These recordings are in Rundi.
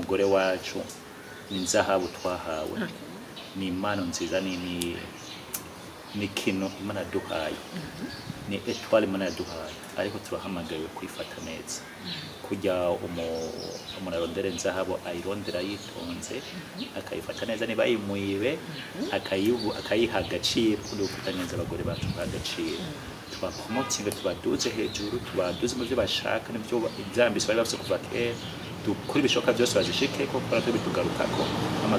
umugore wacu ni zahabu twahawe ni impano nziza ni kino Imana duhaye ni etwale Imana duhaye ariko turahamagaye kwifata neza kujya umuntu arondera zahabu ayirondera yitonze akayifata neza niba yimuyibe akayiha agaciro kudufata neza abagore bacu bagaciro twapromotinga tubaduze hejuru tubaduze mu byo bashaka n'ibyo ibyambise bari bafite kuva kera dukora ibishoboka byose bazishike ko kora twe bitugarukako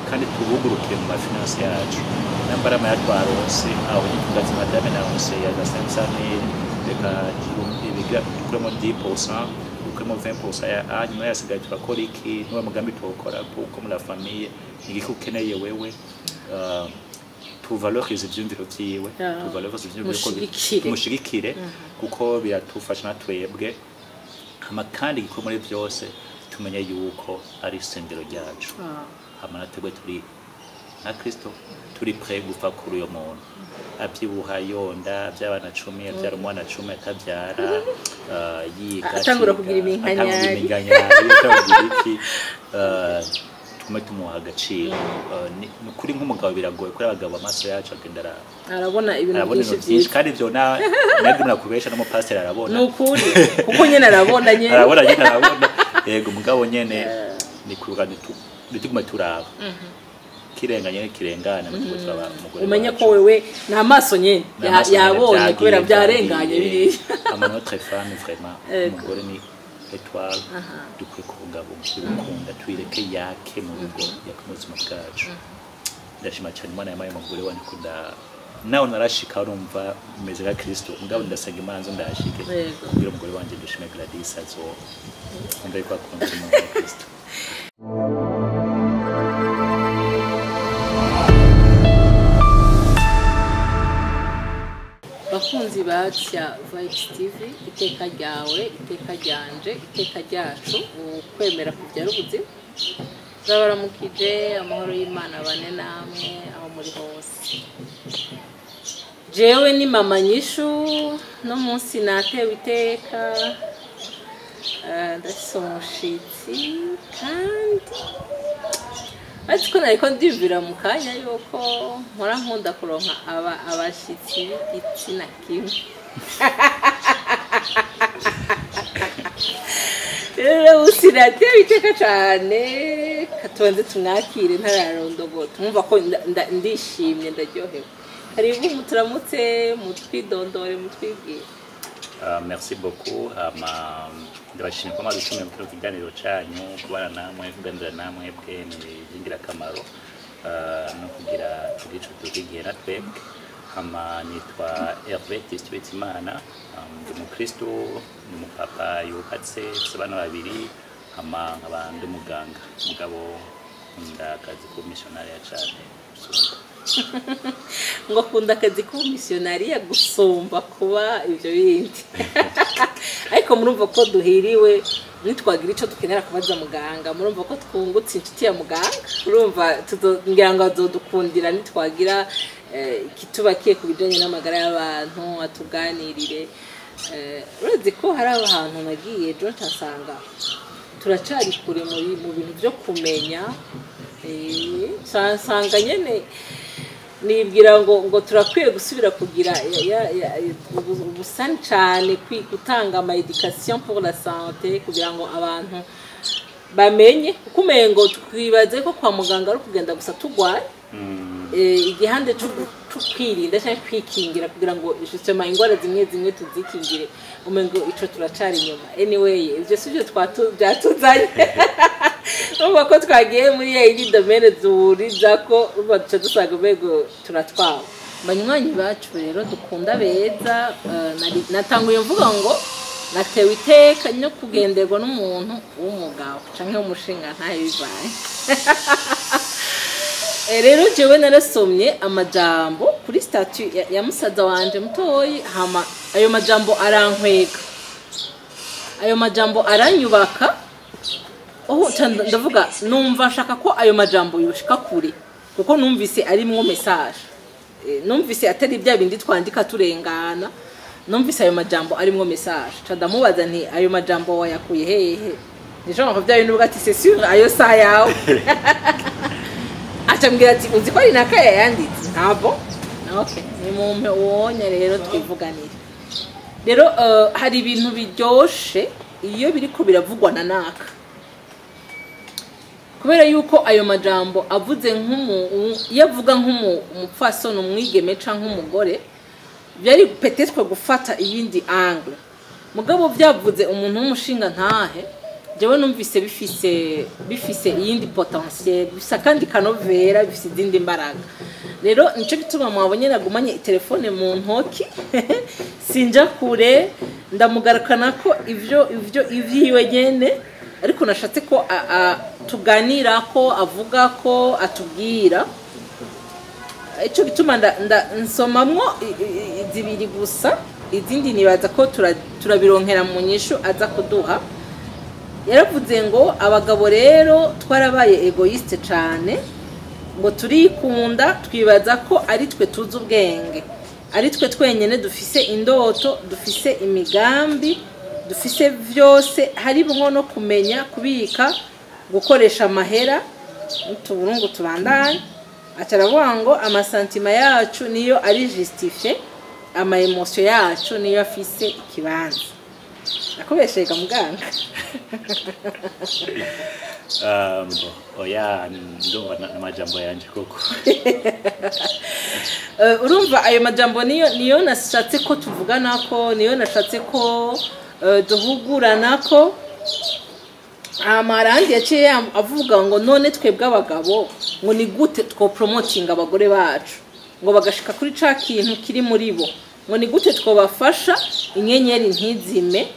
kandi tubugurukire mu mafinance yacu nambara amayatwarose aho tugaza madame na onse ya 500,000 reka ibigira kuremo 10% kuremo 20% ya nyuma yasigaye turakora iki n'uwo mugambi tuwukora kuko muri la famille igiko ukeneye wewe tuvalorize ibyumviro byiwe tuvalorize ibyumviro ko tumushigikire kuko biratufasha natwebwe kandi giko muri byose tumenye yuko ari isengero ryacu amanatebwe turi na Kristo turi prêt gupfa kuri uyo muntu abyibuha yonda by'abana 10 byara umwana 10 atabyara yiga atangura kugira iminkanyari tume tumuha agaciro kuri nk'umugabo biragoye kuri abagabo amaso yacu agendera arabona ibintu byinshi kandi byo nagimura kubesha no mu pastor arabona nukuri kuko nyene arabona yego mugabo nyene ni kurugana tuguma turaba kirenganye kirengana n'ubwo twaba umugore umenye ko wewe na maso nyene yabonye kubera byarenganye biri amano très femme vraiment umugore ni étoile dukwe kubungabo ukunda twireke yake mu rugo yakumuzima bwacu ndashima cyane Imana yamaye umugore wani kunda nawe narashika urumva umeze nka Kristo ngabo ndasenga Imana nzo ndashike kugira umugore wanje dushime Gladys azo ndari kwa kunzima Kristo bakunzi bacha Vibes TV iteka ryawe iteka ryanje iteka ryacu ukwemera kubyara ubuzima zabaramukije amahoro y'Imana bane namwe aho muri hose jewe ni mama Nyishu no munsi natewe iteka ndasomushitsi kandi ariko nariko ndivira mu kanya yuko nkora nkunda kuronka abashitsi b'igitsina kimwe rero usiratewe iteka cyane katubanze tumwakire ntararondogoto mwumva ko ndishimye ndaryohewe karibu muturamutse mutwidondore mutwibwire merci beaucoup ndabashimye ko madushimye mu kiganiro cyanyu kubana namwe kuganira namwe bwe n'ingira kamaro no kugira tugico tugiye natwebwe nitwa Hervé Tistwetimana ndi umukristo ni umupapa yubatse abana babiri nkabandi muganga mugabo ndakazi ko missionary cyane ngo kunda akazi ko missionary gusumba kuba ibyo bindi ariko murumva ko duhiriwe nitwagira ico tukenera kubaza muganga murumva ko twungutse inshuti ya muganga urumva ngira ngo azodukundira nitwagira kitubakiye kubijanye n'amagara y'abantu atuganirire urazi ko hari abantu nagiye jo ntasanga turacari kure mu bintu byo kumenya sansanga nyene nibwira ngo turakwiye gusubira kugira ubusani cyane gutanga ama education pour la santé kugira ngo abantu bamenye kuko umengo twibaze ko kwa muganga ari kugenda gusa tugwaye igihande cyo kwirinda cyangwa kwikingira kugira ngo ishusema ingwara zimwe tuzikingire umengo ico turacari inyuma anyway ibyo sivyo byatuzanye uba ko twagiye muri iyi domaine zuriza ko baduca dusaga bego turatwawe banywanyi bacu rero dukunda beza natanguye mvuga ngo natewe iteka no kugenderwa n'umuntu w'umugabo canke w'umushinga ntaye bibaye rero jewe narasomye amajambo kuri statut ya musaza wanje mutoyi hama ayo majambo arankwega ayo majambo aranyubaka ndavuga numva nshaka ko ayo majambo yoshika kure kuko numvise arimwo message numvise atari bya bindi twandika turengana numvise ayo majambo arimwo message cadamubaza nti ayo majambo wayakuye hehe ejo nkavyaye n'ubwo ati c'est sûr ayo saa yawe acambwira ati uzi ko ari nakaya yanditse ntabwo okay ni mumpe uwonya rero twivuganire rero hari ibintu biryoshe iyo biriko biravugwa na naka kubera yuko ayo majambo avuze yavuga nk'umupfasoni umwigeme canke nk'umugore byari peut-être gufata iyindi angle mugabo byavuze umuntu w'umushinga ntahe jewe numvise bifise iyindi potentiel bisa kandi kanovera bifise izindi mbaraga rero nico gituma mwabonye nagumanye telefone mu ntoki sinja kure ndamugarakana ko ivyiwe nyene ariko nashatse ko tuganira ko avuga ko atubwira ico gituma nsomamwo zibiri gusa izindi nibaza ko turabironkera mu nyishu aza kuduha yaravuze ngo abagabo rero twarabaye egoiste cyane ngo turikunda twibaza ko ari twe tuzi ubwenge ari twe twenyene dufise indoto dufise imigambi dufise vyose harimo no kumenya kubika gukoresha amahera n'utuburungu tubandanye acaravuga ngo amasantima yacu niyo ari justifié ama emotion yacu niyo afise ikibanza nakubeshega muganga oya ndumva amajambo yanje koko urumva ayo majambo niyo nashatse ko tuvugana ko niyo nashatse ko duhugurana ko amarandi yaciye avuga ngo none twebwe abagabo ngo ni gute two promoting abagore bacu ngo bagashika kuri ca kintu kiri muri bo ngo ni gute twobafasha inyenyeri ntizime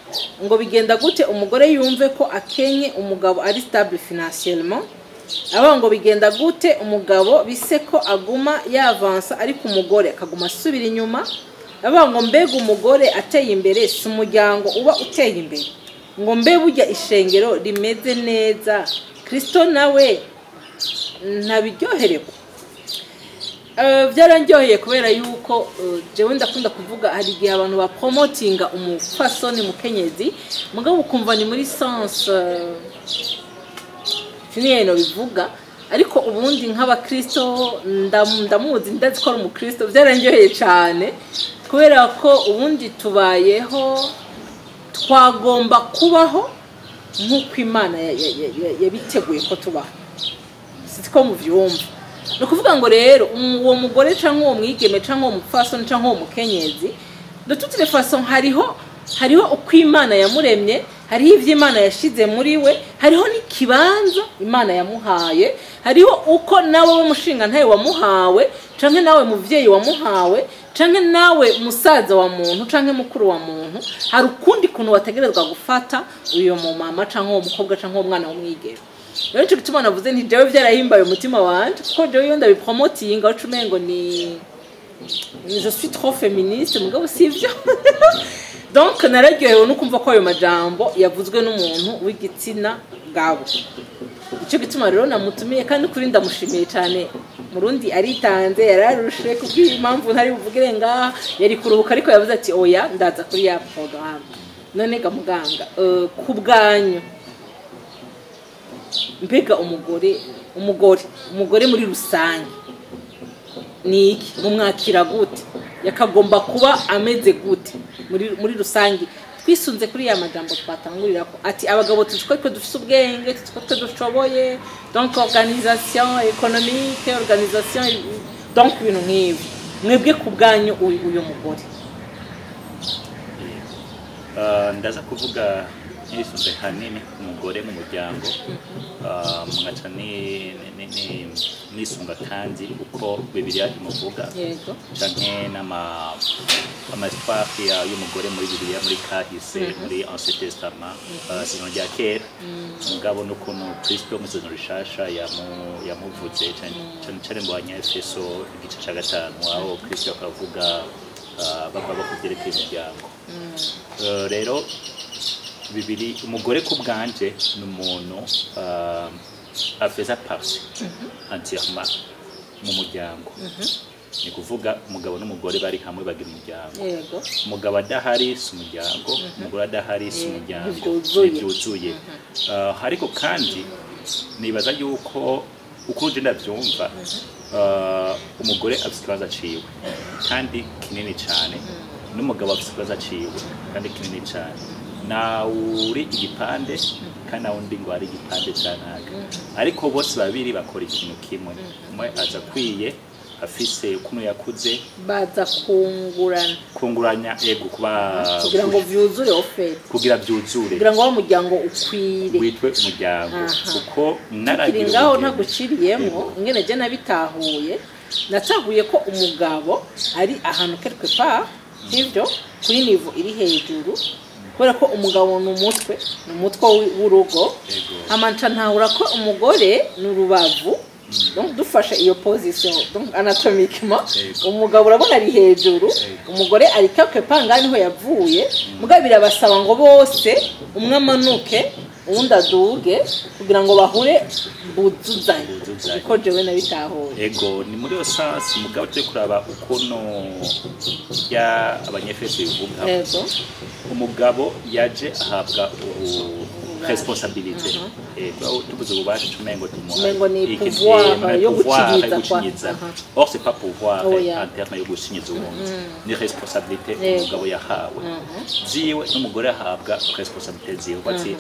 ngo bigenda gute umugore yumve ko akenye umugabo ari stable financièrement aba ngo bigenda gute umugabo bise ko aguma yavansa ariko umugore akaguma asubira inyuma aba ngo mbega umugore ateye imbere si umuryango uba uteye imbere ngo mbe burya ishengero rimeze neza Kristo nawe ntabiryohereko byaranyoheye kubera yuko jewe ndakunda kuvuga hari igihe abantu ba promotinga umufasoni mukenyezi mugabo ukumva ni muri sens finiyeno bivuga ariko ubundi nk'abakristo ndamuzi ndazi ko ari umukristo byaranyoheye cyane kubera ko ubundi tubayeho twagomba kubaho nk'uko Imana yabiteguye ko tubaho siko muvyumva no kuvuga ngo rero uwo mugore canke uwo mwigeme canke uwo mupfasoni canke uwo mukenyezi de toutes les façons hariho uko Imana yamuremye hariho ivyo Imana yashize muri we hariho n'ikibanza Imana yamuhaye hariho uko nawe w'umushinga ntaye wamuhawe canke nawe muvyeyi wamuhawe canke nawe musaza wa muntu canke mukuru wa muntu hari ukundi kuntu wategerezwa gufata uyo mu mama canke uwo mukobwa canke uwo mwana w'umwigeme rero cyo gituma navuze nti jewe byarahimbaye umutima wanje kuko jewe yo ndabipromotinga ucumengo ni je suis trop féministe mugabo sivyo donc nararyohewe no kumva ko ayo majambo yavuzwe n'umuntu w'igitsina gabo icyo gituma rero namutumiye kandi kuri ndamushimiye cyane murundi aritanze yararushe kubwira impamvu ntari buvugire ngaha yari kuruhuka ariko yavuze ati oya ndaza kuri ya programme none ga muganga ku bwanyu mbega umugore muri rusange ni iki mumwakira gute yakagomba kuba ameze gute muri rusange twisunze kuri ya majambo twatangurira ko ati abagabo tuziko twe dufise ubwenge tuziko twe dushoboye donc organisation économique organisation donc ibintu nk'ibi mwebwe ku bwanyu uyu mugore ndaza kuvuga nisunze hanini umugore mu muryango mwaca nisunga kandi uko Bibiliya imuvuga canke n'amasipaki y'umugore muri Bibiliya muri kahise muri Ancien Testament sino rya kera mugabo n'ukuntu Kristo mu Isezerano Rishasha yamuvuze cane mu Banyefeso igice ca 5 aho Kristo akavuga bakaba kugerekeye imiryango rero bibiri umugore ku bwanje n'umuntu afeza partie entièrement mu muryango ni kuvuga umugabo n'umugore bari hamwe bagira umuryango yego umugabo adahari si umuryango umugore adahari si umuryango byuzuye ariko kandi nibaza yuko uko uje ndabyumva umugore afite ikibazo aciwe kandi kinini cyane n'umugabo afite ikibazo aciwe kandi kinini cyane nawe uri igipande kandi nawe undi ngo ari igipande cyanaga ariko bose babiri bakora ikintu kimwe umwe aza kwiye afise ukuntu yakuze baza kunguranya ego kuba kugira ngo vyuzure ofete kugira witwe umuryango kuko naragira ngaho ntaguciriyemo ingene je nabitahuye natahuye ko umugabo ari ahantu quelque part ivyo kuri niveau iri hejuru kubera ko umugabo n'umutwe w'urugo amanca ntahura ko umugore n'urubavu donc dufashe iyo position donc anatomiquement umugabo urabona ari hejuru umugore ari quelque part niho yavuye mugabo birabasaba ngo bose umwe amanuke uwundi aduge kugira ngo bahure buzuzanye uko jewe nabitahuye ego ni muri yo sens umugabo turi kuraba ukono ya abanyefeso bivuga umugabo yaje ahabwa responsabilité tubuze ububasha tumengo ni pouvoir yo gucinyiza or c'est pas pouvoir en terme yo gucinyiza umuntu ni responsabilité umugabo yahawe ziwe n'umugore ahabwa responsabilité ziwe bati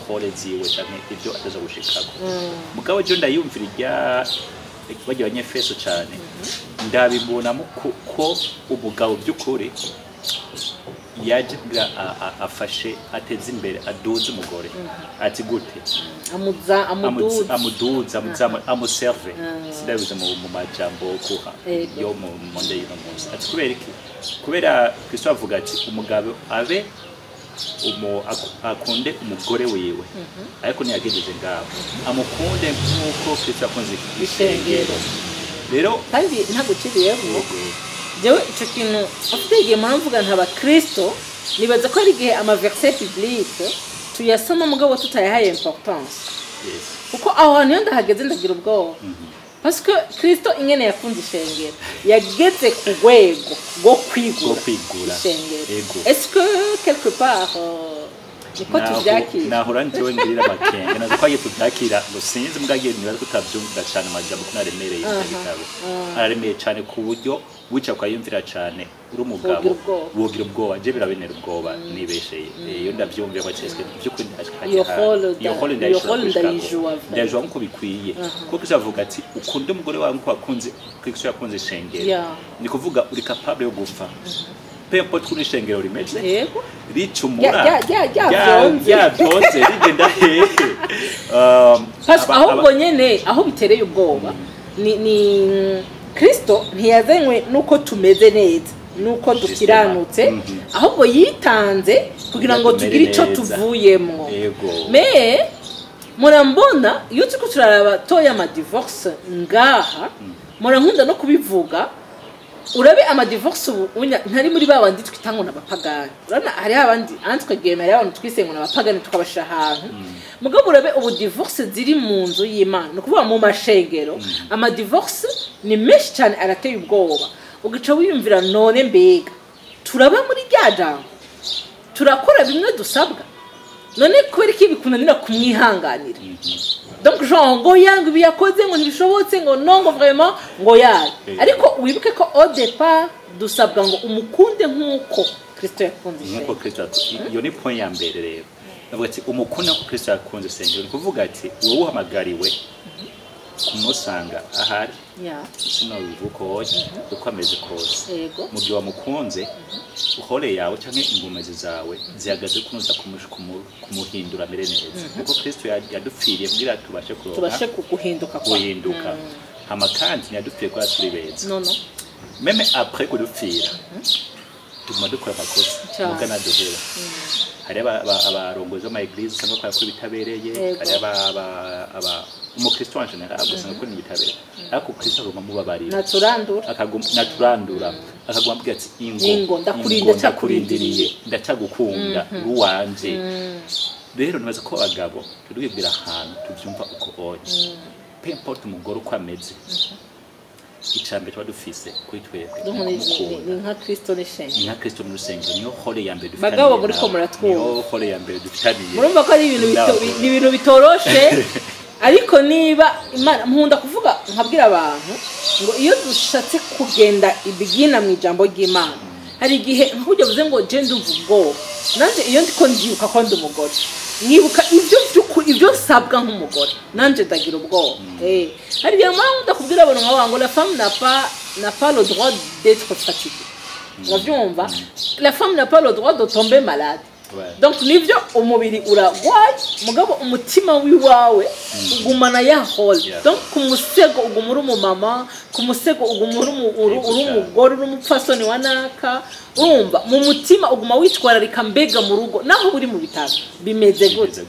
hore ziwe cyane ibyo ataza gushikako mugabo je ndayumvira irya bagiye abanyefeso cyane ndabibonamo ko umugabo by'ukuri yajiga afashe ateze imbere aduze umugore ati gute amuduza amuserve sidabize mu majambo kuha yo mu monde y'ino munsi ati kubera Kristo avuga ati umugabo abe akunde umugore wiwe ariko ntiyagejeje ngaho amukunde nk'uko Kristo yakunze ishengero rero kandi ntaguciriyemo jewe ico kintu afite igihe muravuga nk'abakristo nibaza ko ari igihe amaverset biblique tuyasoma mugabo tutayahaye importance kuko aho hantu iyo ndahageze ndagira ubwoba parce que Kristo ingene yakunze ishengero yageze ku rwego rwo kwigura ishengero est-ce que quelque part niko tuvyakira nahora njyewe ngirira amakenga nazo kwagiye tuvyakira ngo sinzi mbwagiye nibaza tutavyumvira cyane amajambo kuko naremereye ibitabo araremeye cyane ku buryo wica kwayumvira cyane uri umugabo wogira ubwoba je birabinera ubwoba nibesheye iyo ndavyumviye ko cyeswe by'ukuri ndajwa nko bikwiye kuko kizavuga ati ukunde umugore wawe nko wakunze Kristo yakunze ishengero ni kuvuga uri capable yo gupfa pepo kuri shengero rimeze ricumura yabyonze rigenda hehe ahubwo nyene aho bitereye ubwoba ni Kristo ntiyazanywe nuko tumeze neza nuko dukiranutse ahubwo yitanze kugira ngo tugire ico tuvuyemwo me murambona iyo tuko turaraba toya ama divorce ngaha murankunda no kubivuga urabe ama divorce ntari muri babandi twitango n'abapagani urana hari abandi antwegemera abantu twisengo n'abapagani tukabashira ahantu mugabo urabe ubu divorce ziri mu nzu y'Imana no kuvuga mu mashengero ama divorce ni meshi cyane arateye ubwoba ugica wiyumvira none mbega turaba muri ryajambo turakora bimwe dusabwa none kubera iki bikunanira kumwihanganira donc genre ngo yangu biyakoze ngo ntibishobotse ngo nongo vraiment ngo yaye ariko wibuke ko au départ dusabwa ngo umukunde nkuko Kristo yakunze nkuko Kristo iyo ni point ya mbere rero navuga ati umukunde nkuko Kristo yakunze sengero kuvuga ati wowe uhamagariwe kumusanga ahari sino bivuko hoje uko ameze kose mu gihe wamukunze uhore yawe cyangwa ingomezi zawe zihagaze kunoza kumuhindura mere neza kuko Kristo yadupfiriye kugira tubashe guhinduka hama kandi ntiyadupfiriye ko turi beza meme après kudupfira tuma dukora amakosa mugana duhera hari abarongozi b'ama eglise cyangwa kwa kuri bitabereye hari aba umukristo en general agusanga ko nibitabereye ariko Kristo agomba mubabarira naturandura akagomba kugira ati ingo ndakurindiriye ndacagukunda ruwanje rero nibaza ko abagabo tudubwira ahantu tuvyumva uko onye peu importe umugore uko ameze icambere tuba dufise kuri twebwe ni nka Kristo n'ishenge nka Kristo mu rusengero niyo hole ya mbere dufitaniye bagabo muri ko muratwumva niyo hole ya mbere dufitaniye murumva ko ari ibintu bitoroshe ariko niba Imana nkunda kuvuga nkabwira abantu ngo iyo dushatse kugenda ibigina mu ijambo ry'Imana hari igihe nkujya vuze ngo je ndumva ubwoba nanje iyo ndiko ndibuka ko ndi umugore nibuka ibyo nsabwa nk'umugore nanje ndagira ubwoba hari igihe mpamvu ndakubwira abantu ngo la femme n'a pas le droit d'être fatiguée urabyumva la femme n'a pas le droit de tomber malade. Donc nivyo umubiri uragwaye mugabo umutima wiwawe ugumana ya hole. Donc kumusego ugumura umumama, kumusego ugumura umugore urumupfasoni wanaka, urumva mu mutima uguma witwararika mbega mu rugo naho buri mu bitaro bimeze gute.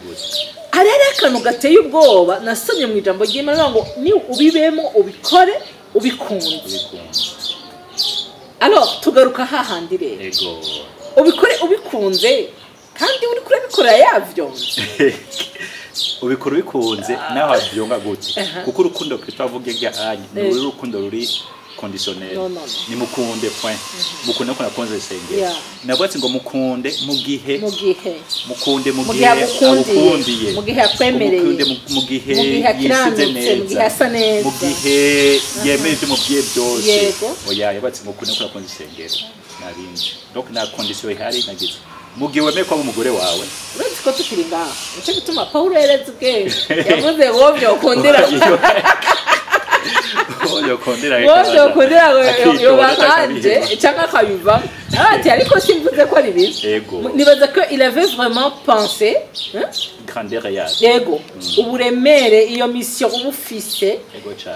Arerekana gateye ubwoba nasomye mu ijambo ry'Imana ngo ni ubibemo ubikore ubikunze. Alors tugaruka hahandi rero. Ubikore ubikunze kandi uri kurabikora yavyo ubikora bikunze naho avyonga gute kuko urukundo Kristo avuge gya ni urukundo ruri conditionnel ni mukunde point mukunde ko nakonze sengera nabwatsi ngo mukunde mukunde abukundiye mugihe akwemereye mugihe yisize neza mugihe yemeje mu bye byose oya yabatsi mukunde ko nakonze sengera nabindi donc na condition ihari nagize mugiwe meko umugore wawe uretse ko tukiri ngaho nicyo gituma Paulo yeretse ubwenge yavuze ngo byokondera yo bakanje cyangwa akabiva ati ariko simvuze ko ari bibi nibaza ko il avait vraiment pensé grandeur yaje yego uburemere iyo mission ubufise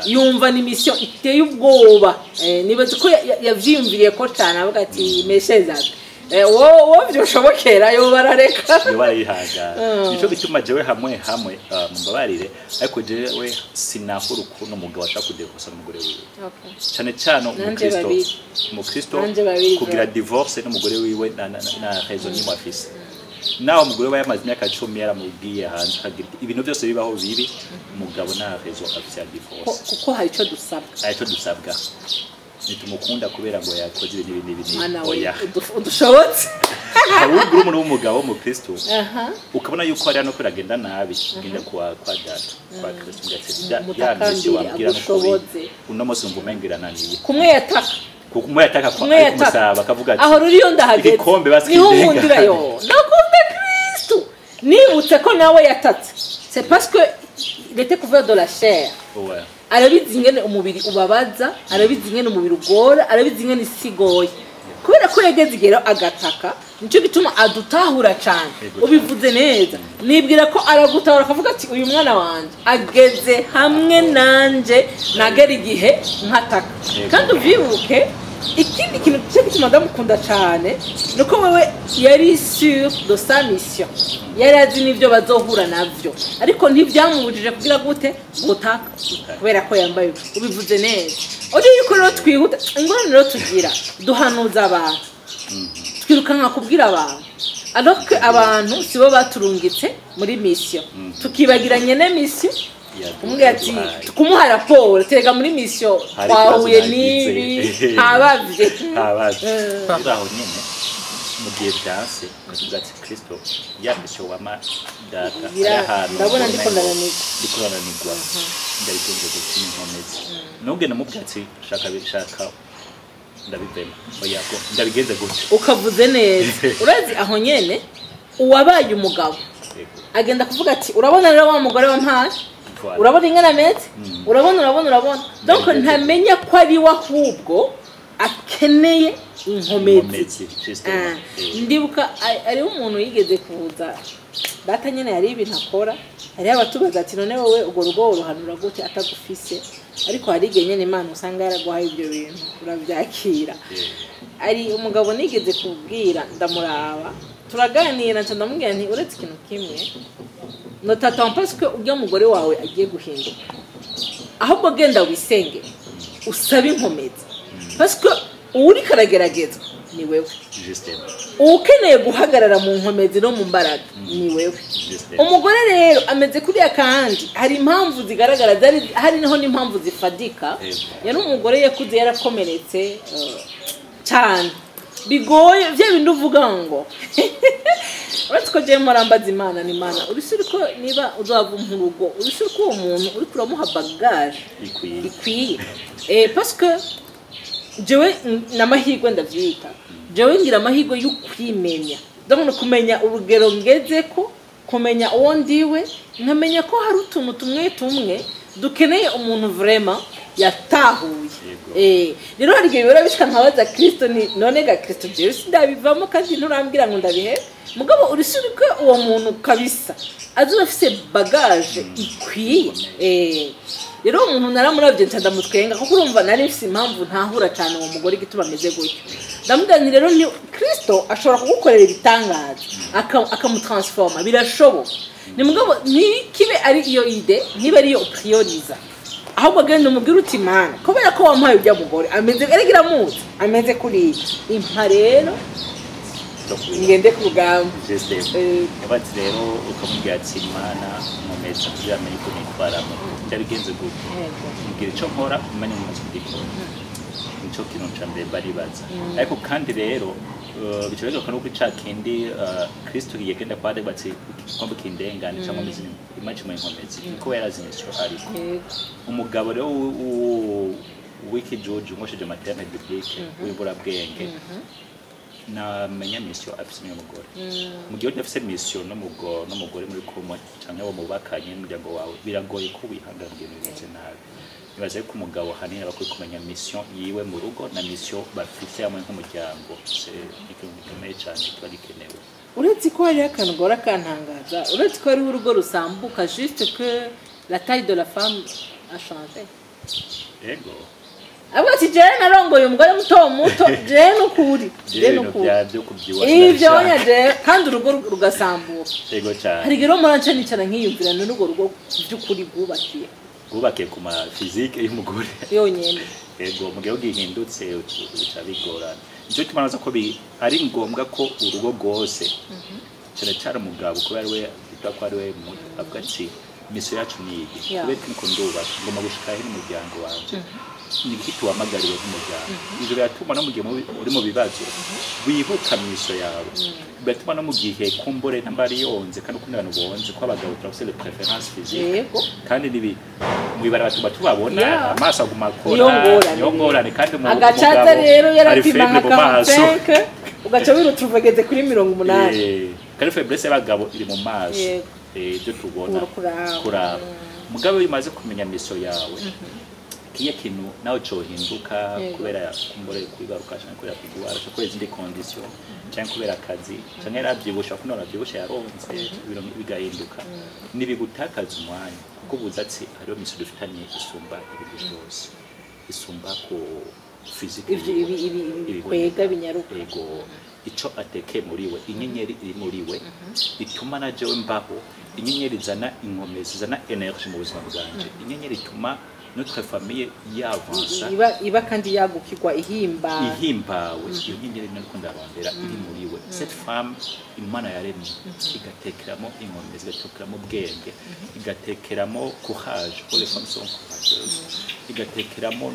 yumva ni mission iteye ubwoba nibaza ko yavyiyumviriye ko cyane avuga ati meshezaga wo byoshobokera yo barareka yo barihaga nico gituma jewe hamwe mumbabarire ariko jewe sinahura ukuntu umugabo ashaka kudekosa n'umugore wiwe cyane cyane umukristo kugira divorce n'umugore wiwe na raison ni mwafise naho umugore we yamaze imyaka 10 yaramubwiye hanze kagira ibintu byose bibaho bibi umugabo na raison afise divorce kuko hari ico dusabwa nitumukunda kubera ngo yakoze ibintu oya udushobotse ahubwo umuntu w'umugabo mu Kristo ukabona yuko ari no kuragenda nabi genda kwa data kwa Kristo ngetse yanditse wabwira no uno munsi ngumengera naniye kumwe yataka kwa musaba akavuga ati aho ruriyo ndahageze niho nkundira yo nakunda Kristo nibutse ko nawe yatatse c'est parce que il était couvert de la chair arabizi ingene umubiri ubabaza arabizi ingene umubiri ugora arabizi ingene isigoye kubera ko yageze igero agataka nico gituma adutahura cyane ubivuze neza nibwira ko aragutahura akavuga ati uyu mwana wanje ageze hamwe nanje nagera igihe nkataka kandi uvibuke ikindi kintu cyo gituma ndamukunda cyane nuko wewe yari sur de sa mission yarazi nivyo bazohura navyo ariko ntivyamubujije kugira gute gutaka kubera ko yambaye ubivuze neza uri yuko rero twihuta ingorane rero tugira duhanuza abantu twirukanka kubwira abantu alors que abantu sibo baturungitse muri mission tukibagiranye na mission umwe ati kumuha raporo terega muri mission twahuye nibi habavye aho nyene mu gihe byase ati Kristo yambisho wama data arahana ndabona ndiko ndaranigwa ndarigenze gukina inkomezi nubwo namubwatsi shaka ndabivema oya ko ndabigenze gute ukavuze neza urazi aho nyene uwabaye umugabo agenda kuvuga ati urabona rero wa mugore wampaye urabona ingana mete urabona donc ntamenya ko ari wahubwo akeneye inkomezi ndibuka ari umuntu yigeze kuza data nyene yari ibintu akora hari abatubaza ati none wowe ugo rugo uruhanura gute atagufise ariko hari igihe nyene Imana usanga yaraguhaye ibyo bintu uravyakira ari umugabo nigeze kubwira ndamuraba turaganira ndamubwira nti uretse ikintu kimwe notaton parce que ujya mugore wawe agiye guhinduka ahubwo genda wisenge usabe inkomezi parce que uri karagerageza ni wewe justement ukeneye guhagarara mu nkomezi no mu mbaraga ni wewe umugore rero ameze kuriya kandi hari impamvu zigaragara hari naho n'impamvu zifadika yari umugore yakuze yarakomeretse cyane bigoye bya bindi uvuga ngo uretse ko jemo rambaza imana ni imana urusuri ko niba uzava mu rugo urusuri ko uwo muntu uri kuramuha bagage ikwiye parce que jewe namahirwe ndavyita jewe ngira amahirwe yo kwimenya ndabona kumenya urugero ngeze ko kumenya uwo ndiwe nkamenya ko hari utuntu tumwe dukeneye umuntu vraiment yatahuye rero hari igihe bibora bishika nkabaza Kristo ni none ga Kristo jewe sindabivamo kandi nturambwira ngo ndabihe mugabo urisuri ko uwo muntu kabisa azuba afise bagage ikwiye rero umuntu naramuravye ndamutwenga kuko urumva nari mfise impamvu ntahura cyane uwo mugore gituma ameze gutyo ndamugani rero ni Kristo ashobora kugukorera ibitangaza akamutransforma birashoboka ni mugabo ni kibe ari iyo ide ntibe ari yo prioriza ahubwo genda umubwira uti mana kubera ko wampaye ujya mugore ameze arigira muzi ameze kuri impa rero ngende ku rugamba abati rero ukamubwira ati mana mumeze kugira amenye ko nitwaramo byabigenze gute mbwira icyo nkora umenya umunsi ndikora nicyo kintu cya mbere baribaza ariko kandi rero bicoreka ko nuko ca kindi Kristo yegenda kwade bati kwambu kindengane cyangwa mizini imaji mu nkomezi ko yarazimisho ariko umugabo rero wiki George ngosheje materne biblique wibura bwenge na menya mission afise n'umugore mu gihe udafise mission n'umugore muri kumwe cyangwa wo mubakanye n'umuryango wawe biragoye ko wihanganira ibintu nabi nibaze ko umugabo hanira bakwiye kumenya mission yiwe mu rugo na mission bafite hamwe nk'umuryango ikintu gikomeye cyane kiba gikenewe uretse ko hari akanugora kantangaza uretse ko ari urugo rusambuka juste que la taille de la femme a changé ego abo tijere narongoye umugore muto je n'ukuri byo kubyiwa ibyo nyaje kandi urugo rugasambuka ego cyane hari gero murance nicara nkiyumvira n'urugo rugo by'ukuri bwubakiye ku ma physique y'umugore yonyene ego mu gihe gihindutse utabigorana nicyo tumaze ko ari ngombwa ko urugo rwose cyane cyane umugabo kubera we bitwa ari we avuga ati miso yacu ni iki kubera ko ndubaka ngoma gushika he n'umuryango wanje ni kitu wamagariwe n'umuryango ivyo biratuma no mu gihe uri mu bibazo wibuka miso yawe biratuma no mu gihe kumbore ntambari yonze kandi ukunda abantu bonze ko abagabo turafise les préférences physiques kandi nibi mwibara batuma tubabona amaso aguma akora yongorane kandi mu agacaza rero yarapima nka 45 ugaca wirutuvegeze kuri 80 kandi faiblesse y'abagabo iri mu maso byo tubona kuraba mugabo bimaze kumenya miso yawe kiye kintu nawe cohinduka kubera kumbore kwibaruka cyane kubera kugwara cyo kwezi ndi condition cyane kubera akazi cyane yarabyibusha kuno arabyibusha yaronze ibiro bigahinduka nibigutakaza umwanya kuko buzatsi ariyo miso dufitanye isumba ibintu byose isumba ko physique ibi kwega binyaruka ego ico ateke muri we inyenyeri iri muri we ituma na jewe mbaho inyenyeri zana inkomezi zana energy mu buzima bwanje inyenyeri ituma notre famille yavansa iba kandi yagukirwa ihimbawe iyo nyenyeri nako ndarondera iri muri we cette femme imana yaremye igatekeramo inkomezi igatekeramo bwenge igatekeramo courage pour les femmes sont courageuses igatekeramo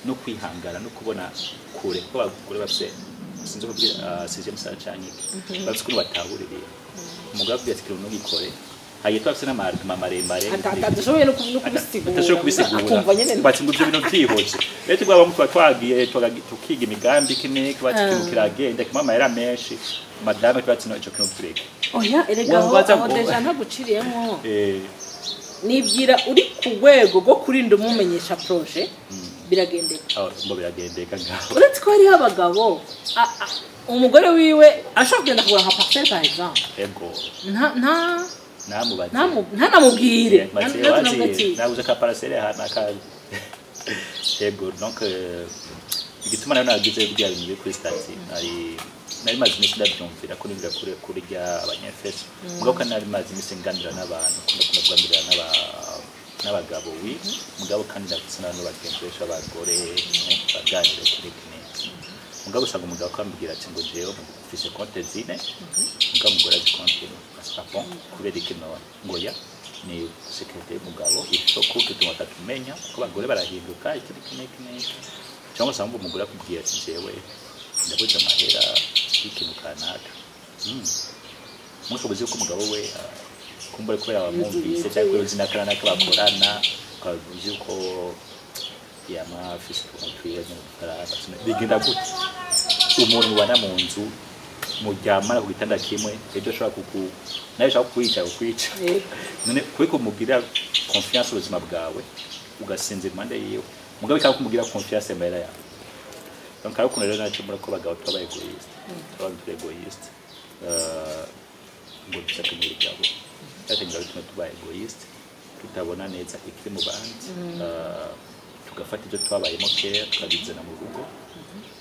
no kwihangana no kubona kure ko bagore bafite sinzo kubwira sixième salle cyane bafite ko batahuririye umugabo yatikira no gikore haye twafise n'amarigma maremare atadushoboye no kubisigura bati ngo ibyo bintu byihose rero tugaba mutwa twagiye tukiga imigambi kineke batikirukira agenda kimama yara menshi madame twati no ico kintu tureke oya erega aho deja ntaguciriyemo nibwira uri ku rwego rwo kurinda umumenyesha projet biragendeka ngo biragendeka ngaho uretse ko hari abagabo umugore wiwe ashobora kugenda kugura nka parcelle par exemple ego ntanamubwire nabuze ka parcelle hana akazi ego donc igituma nayo nagize bya bintu byo kuri stati nari mazi imisi ndabyumvira ko nibira kuri rya abanyefeso mugabo kandi nari mazi imisi nganira n'abantu kunda kuganira n'abagabo mugabo kandi ndafise n'abantu bagendesha abagore baganire kuri kineke mugabo usanga umugabo akambwira ati ngo jewe mfise konte zine mugabo umugore azi konte asapa kubera iki none ngo ya ni security y'umugabo ifo kuko tumenya ko abagore barahinduka ikindi kineke cyangwa usanga umugore akubwira ati jewe ndabuze amahera y'ikintu kanaka mushobozi yuko umugabo we kumbure kubera abamwumvise cyangwa uzinakana nako bakorana ukavuze yuko yamafise kumutwira n'ukaraba bigenda gute umuntu mubana mu nzu muryamana ku gitanda kimwe ejo ashobora nawe ushaka kukwica none kuko umugira confiance ubuzima bwawe ugasinzira impande yiwe mugabo ikaba kumugira confiance mbere yawe donc ariko rero nacyo muri ko bagabo twaba egoiste ngo dusakenye igabo yatenga bituma tuba egoiste tutabona neza ikiri mu bandi tugafata ibyo twabayemo kera tukabizana mu rugo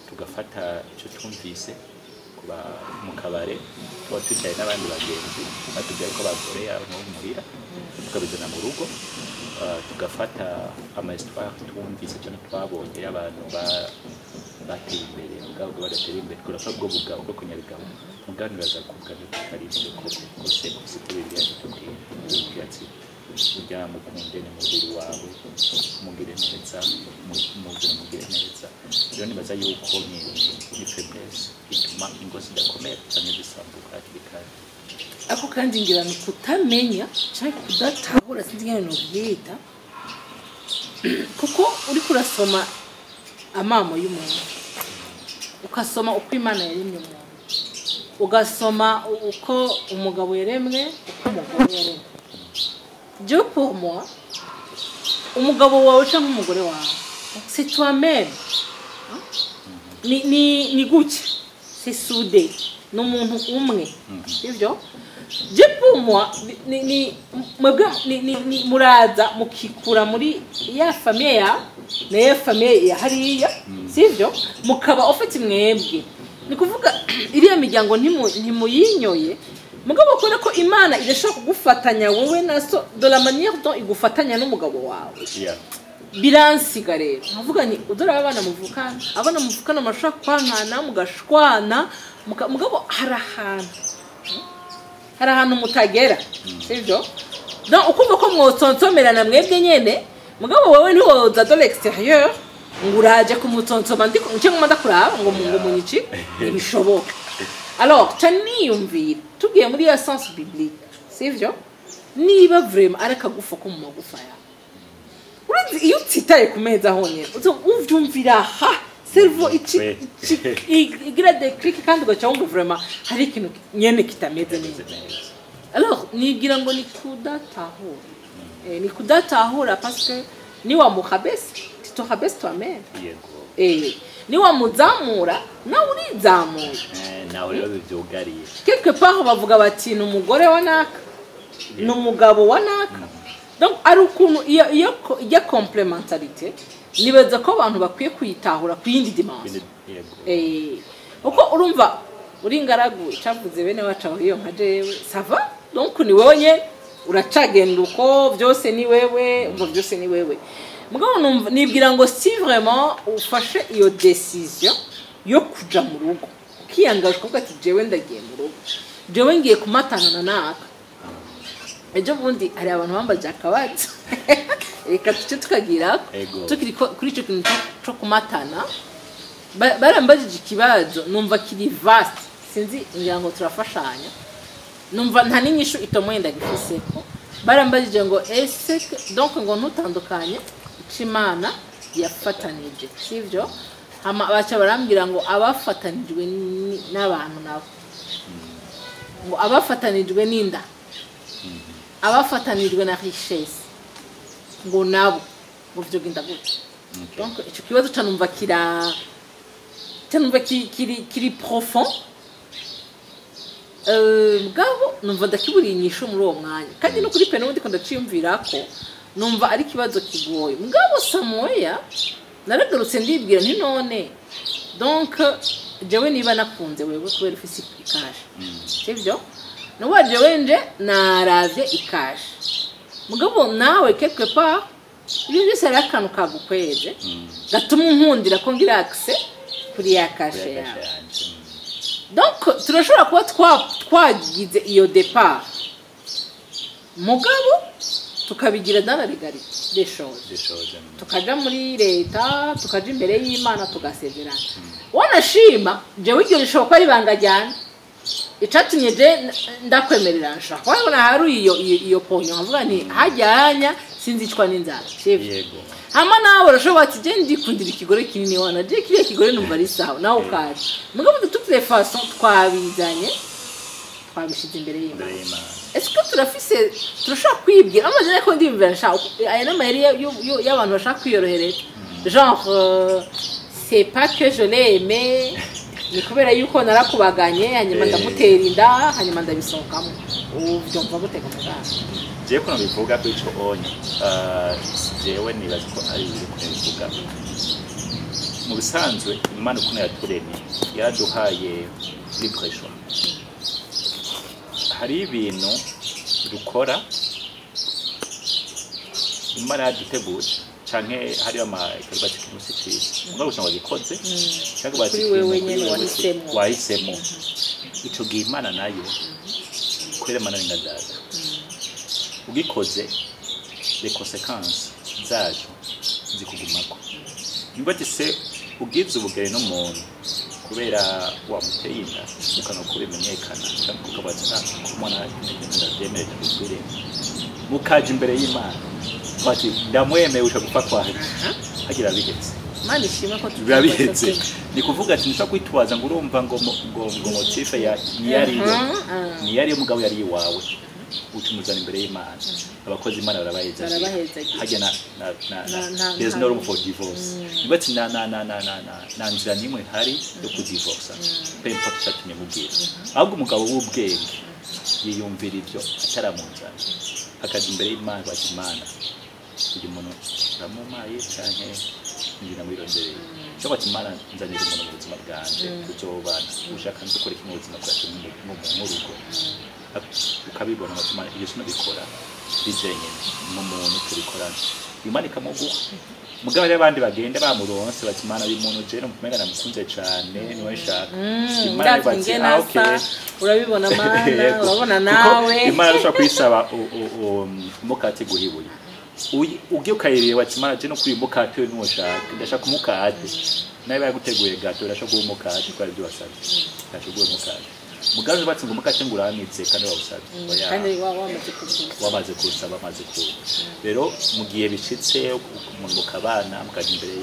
tugafata icyo twumvise kuba mu kabare tuba twicaye n'abandi bagenzi batubwira ko bagore yabo mu muhira tukabizana mu rugo tugafata ama-histoire twumvise cyane twabonye y'abantu bateye imbere ubwabo bagatera imbere kurapfa bwo bugabo bwo kunyarigabo muganiraza kuganira tutari ibyo koko kose kubera itubwira ati ujya mukunde ni mubiri wawe mugire neza mugire neza rero nibaza yuko ni faiblesse ituma ingo zidakomera cyane zisambuka hakiri kare ako kandi ngira ni kutamenya cyangwa kudatahura sinzi ngene no byita kuko uri kurasoma amamo y'umuntu ukasoma uko Imana yaremye umuntu ugasoma uko umugabo yaremwe uko umugore yaremwe je pour moi umugabo wawe cyangwa umugore wawe c'est toi-même ni gutya c'est soudé n'umuntu umwe sivyo je pour moi ni muraza mukikura muri ya famille ya na famille ya hariya sivyo mukaba ufite mwebwe ni kuvuga iriya miryango ntimuyinyoye mugabo kora ko Imana irashaka kugufatanya wowe naso de la manière dont igufatanya n'umugabo wawe biransiga rero nkavuga ni udora abana muvukana amashaka kwankana mugashwana mugabo hari ahantu mutagera sivyo donc ukumva ko mwotsonsomerana mwebwe nyene mugabo wowe ntiwoza de l'extérieur ngo uraje kumutsonsoma cyangwa ndakuraba ngo munyici ibishoboka alors taniyumvira tugiye muri ya sens biblique sivyo niba vraiment arakagufa ko mu magufa yawe uruzi iyo utitaye ku meza honyine uvyumvira ha cerveau igira déclic kandi ugacanga vraiment hari ikintu nyene kitameze neza alors nigira ngo ni kudatahura parce que ni wa mukhabesi tuhabesi toi-même ni wa muzamura na urizamura nawe rero byugariye quelque part bavuga bati numugore wa naka numugabo wa naka donc ari ukuntu iyo complementarité nibaza ko abantu bakwiye kuyitahura ku yindi dimension uko urumva uri ngaragu cavuze bene wacu iyo nka jewe sava donc ni wewe uracagenda uko byose ni wewe umva byose ni wewe mugabo nibwira ngo si vraiment ufashe iyo decision yo kuja mu rugo ukiyangaje kuko ati jewe ndagiye mu rugo jewe ngiye kumatana na naka ejo bundi hari abantu bambaje akabazo reka tukagira tukiri kuri cyo kintu cyo kumatana barambajije ikibazo numva kiri vast sinzi ngira ngo turafashanya numva nta n'inyishu itomoye ndagifise ko barambajije ngo ese donc ngo ntutandukanye Imana yafatanije sivyo baca barambwira ngo abafatanijwe n'abantu nabo ngo abafatanijwe n'inda abafatanijwe na richesse ngo nabo ngo byo genda gute donc icyo kibazo canumva kiri profond mugabo numva ndakiburiye inyishu muri uwo mwanya kandi no kuri pene ndiko ndaciyumvira ko numva ari kibazo kigoye mugabo Samoya naragarutse ndibwira nti none donc jewe niba nakunze wewe kubera ufise ikaje sivyo no waje wenje naravye ikaje mugabo nawe quelque part iyo byose ari akantu kagukweje gatuma unkundira ko ngira accès kuri ya kashe yawe. Donc turashobora kuba twagize iyo départ mugabo tukabigira dans la légalité des choses tukaja muri leta tukaja imbere y'Imana tugasezerana wanashima jewe iryo rishoboka ko ari banga ryane icatumye je ndakwemerera nsha kwabona hari iyo ponyo nkavuga nti hajyanya sinzicwa n'inzara yego hama nawe urashobora ati je ndikundira ikigore kinini wana je kiriya kigore numva ari sawa nawe ukaje mugabo de toutes les façons twabizanye twabishize imbere y'Imana. Est-ce que turashobora kwibwira amazina ko ndimvira nshaka aya n'amayeri y'abantu bashaka kwiyorohereza genre c'est pas que je l'ai aimé ni kubera yuko narakubaganye hanyuma ndamutera inda hanyuma ndabisohokamo ubyumva gutega muganga je ko nabivuga ko ico onye jewe nibaza ko ari biri kubivuga mu bisanzwe Imana ukuntu yaturemye yaraduhaye libre choix. Hari ibintu dukora Imana yaduteguje canke hari amakarba cy'umunsi cyiza mugabo usanga gikoze cyangwa bati kuri wewe nyene wahisemo ico gihe Imana nayo kwere Imana ningazaza ugikoze les conséquences zaje zikugumako nibati se ugize ubugere no muntu kubera wamuteye inda ukanokure menyekana cyangwa ukabaza kumwana ndabyemere kubire mukaje imbere y'Imana bati ndamwemeye ushaka kwaje hagira bigetse Imana ishima ko tubihetse ni kuvuga ati nshaka kwitwaza ngo urumva ngo motife ya niyari umugabo yari iwawe utumuzana imbere y'Imana abakozi Imana barabaheza hajya there's no room for divorce but na nzira nimwe hari yo kudivorce pe importe cyatumye mubwira ahubwo umugabo w'ubwenge yiyumvira ibyo ataramunzana akaje imbere y'Imana bakimana uyu muntu ramumaye cyane ngira mwirondereye cyo bakimana nzanira umuntu mu buzima bwanje kuzobana ushaka gukora iki mu buzima bwacu mu rugo ukabibona bakimana iyo sino bikora bijenye mu muntu tubikorana Imana ikamuguha mugabo y'abandi bagende bamuronse bakimana ari muntu je no kumenya namukunze cyane niwe nshaka Imana bati okay urabibona mana urabona nawe Imana arashaka kwisaba umukate guhibuye ugiye ukayiriye bakimana je no kuri umukate we nushaka ndashaka umukate nawe baguteguye gato urashaka umukate kwa ibyo wasabye ndashaka umukate mugaje batsinga umukate nguramitse kandi wawusabye kandi wamaze kusaba amaze ku rero mu gihe bicitse umuntu mukabana mukaje imbere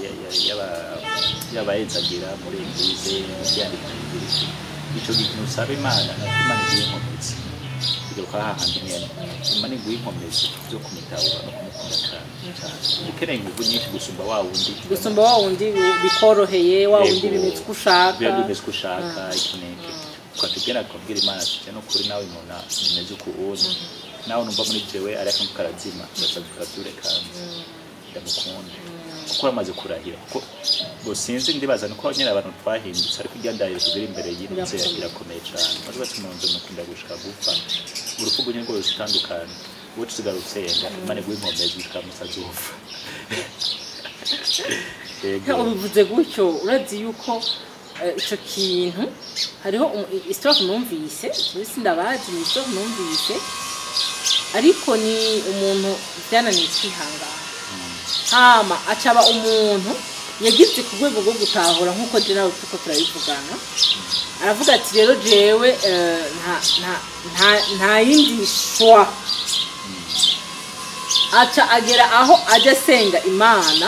y'abayenzagira muri eglise byandika ico gihe usaba Imana y'inkomezi kugira ko hahandi nyene Imana y'inkomezi yo kumitaho no kumukunda cyane ukeneye ingufu nyinshi gusumba wa wundi bikoroheye wa wundi bimeze kushaka ikineke kwatugera kubwira Imana cyane no kuri nawe umuntu nimeze uko ubone nawe numva muri jewe ariko mukarazima basabye kandi ndamukunda kuko amaze kurahira kuko ngo sinzi ndibaza nuko nyine abantu twahindutse ariko igyandaye kugira imbere y'inze irakomeye cyane bari batumunze mukunda gushaka gupfa urukugo nyine rwose rutandukanye uwo tuzigarutse yenda Imana y'inkomezi ikamusazufa ubivuze gutyo urazi yuko ico kintu hariho histoire numvise sindabazi ni histoire numvise ariko ni umuntu byananiye kwihangana hama acaba umuntu yagize ku rwego rwo gutahura nkuko je nawe tuko turabivugana aravuga ati rero jewe nta yindi shwa aca agera aho ajya senga Imana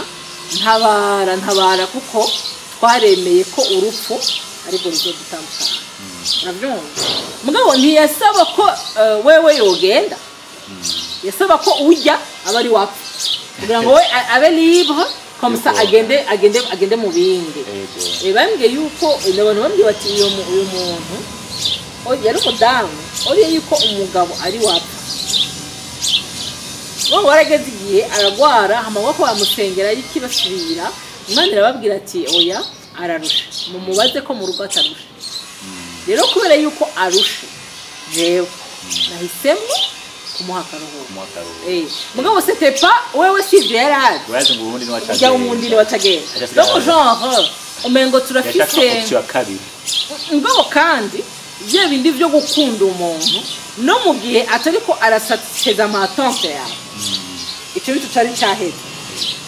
ntabara kuko twaremeye ko urupfu ariko ruzo dutandukana urabyumva mugabo ntiyasaba ko wewe yogenda yasaba ko ujya abari wapfa kugira ngo we abe libre comme ça agende mu bindi bambwiye yuko abantu bambwiye bati uyu muntu yari umudamu uriye yuko umugabo ari wapfa wowe warageze igihe aragwara hamwe ko bamusengera y'ikibasubira Imana irababwira ati oya ararusha mumubaze ko mu rugo atarusha rero kubera yuko arusha jewe nahisemo kumuha akaruhuko kumuha akaruhuko mugabo c'était pas wewe sivyo yarazi waje ngo ubundi niwacagenda ujya umundi niwacagenda donc genre umengo turafise mugabo kandi bye bindi byo gukunda umuntu no mu gihe atariko arasatisfeza amatante yawe icyo bitu cari cyaheze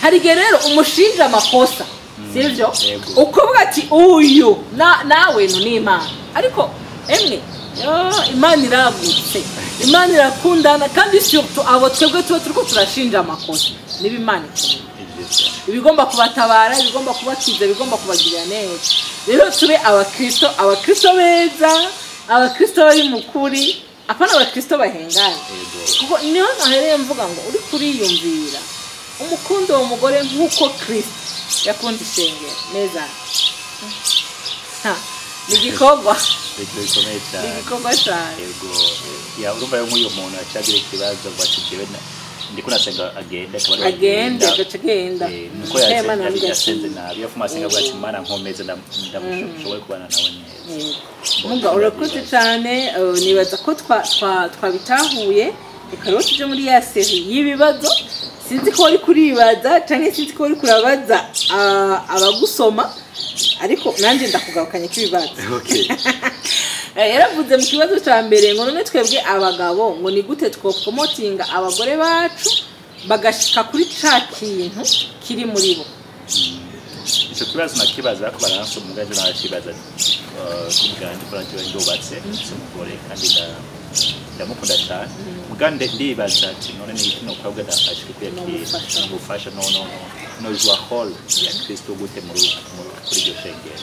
hari rero umushinja amakosa sivyo ukuvuga ati uyu nawe ni Imana ariko emwe Imana iragutse Imana irakundana kandi surtout abo twebwe turiko turashinja amakosa niba Imana ibigomba kubatabara ibigomba kubakiza ibigomba kubagirira neza rero tube abakristo beza abakristo bari mukuri apana abakristo bahengana kuko niyo nahereye mvuga ngo uri kuriyumvira umukundo w'umugore nk'uko Kristo yakunda ishengero neza n'igikorwa cyane yego ya urumva yo nk'uyu muntu acagira ikibazo bakigiwe ndiko nasenga agenda nuko yasenze nabi yafuma asenga bwa kimana nkomeze ndamushoboye kubana nawe neza munga urakoze cyane nibaza ko twabitahuye ikaro tuje muri ya série y'ibibazo sinzi ko uri kuribaza canke sinzi ko uri kurabaza abagusoma ariko nanje ndakugarukanye kibibazo yaravuze mu kibazo cya mbere ngo none twebwe abagabo ngo ni gute twopromotinga abagore bacu bagashika kuri ca kintu kiri muri bo icyo kibazo nakibaza ariko baranse umugaje nakibaza kubwanje kurangiye ndubatse umugore kandi ndamukunda cyane mugande ndibaza ati none ni iki no kwabwa ndafashwe kwiyakira ngufasha no jwa hall ya Kristo gute muri iryo shengero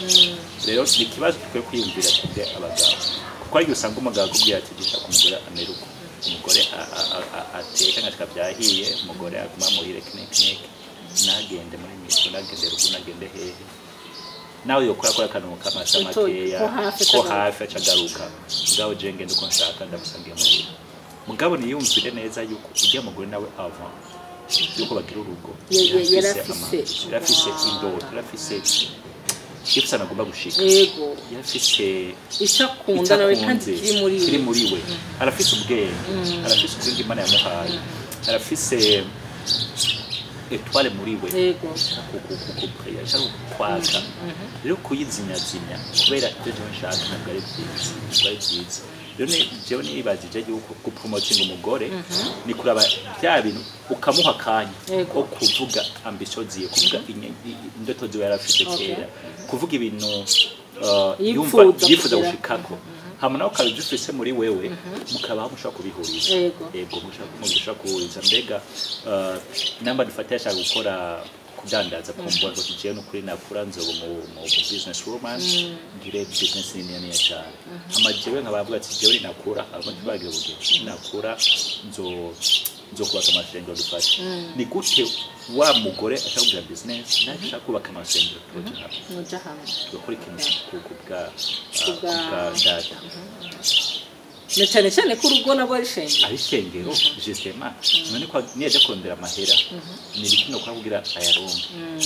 rero ni ikibazo tukwiye kwiyumvira kubwe abagabo kuko ari usanga umugabo akubwira ati gishaka umugore ameruko umugore ateka ngashaka byahiye umugore aguma muhire kineke nagende muri miso nagende rugo nagende hehe nawe yokora akantu kamasa makeya ko hafi acagaruka mugabo je ngende uko nshaka ndamusangiye muri mugabo niyumvire neza yuko ujya mugore nawe avant yuko bagira urugo yarafise indoto yarafise ifisa nagomba gushika yego yarafise ishakunda nawe kandi kiri muri we arafise ubwenge arafise ubwenge Imana yamuhaye arafise etwale muri we yego kukupriya cyangwa kwaka rero kuyizinyazinya kubera ibyo nshaka ntabwo ari byiza rero jewe nibazije yuko gupromotinga umugore ni kuraba bya bintu ukamuha kanya ko kuvuga ambition ziye kuvuga indoto ziwe yarafite kera kuvuga ibintu yumva yifuza gushikako hamwe nawe ukabifise muri wewe mukabaho mushaka kubihuriza yego mushaka kuhuriza mbega namba dufatira ashaka gukora kudandaza kumbuga ngo kigiye no kuri nakura nzobo mu business woman ngire business nini cyane amajewe nkabavuga ati jewe nakura abantu bagira ubuge nakura nzo kubaka amashengero dufashe ni gute wa mugore ashaka kugira business nashaka kubaka amashengero tuja hamwe tukora ikintu kubwa data cyane ko urugo nabo ari shengero justement none ko niyaje kondera amahera ni bikino kwa kugira ayaronka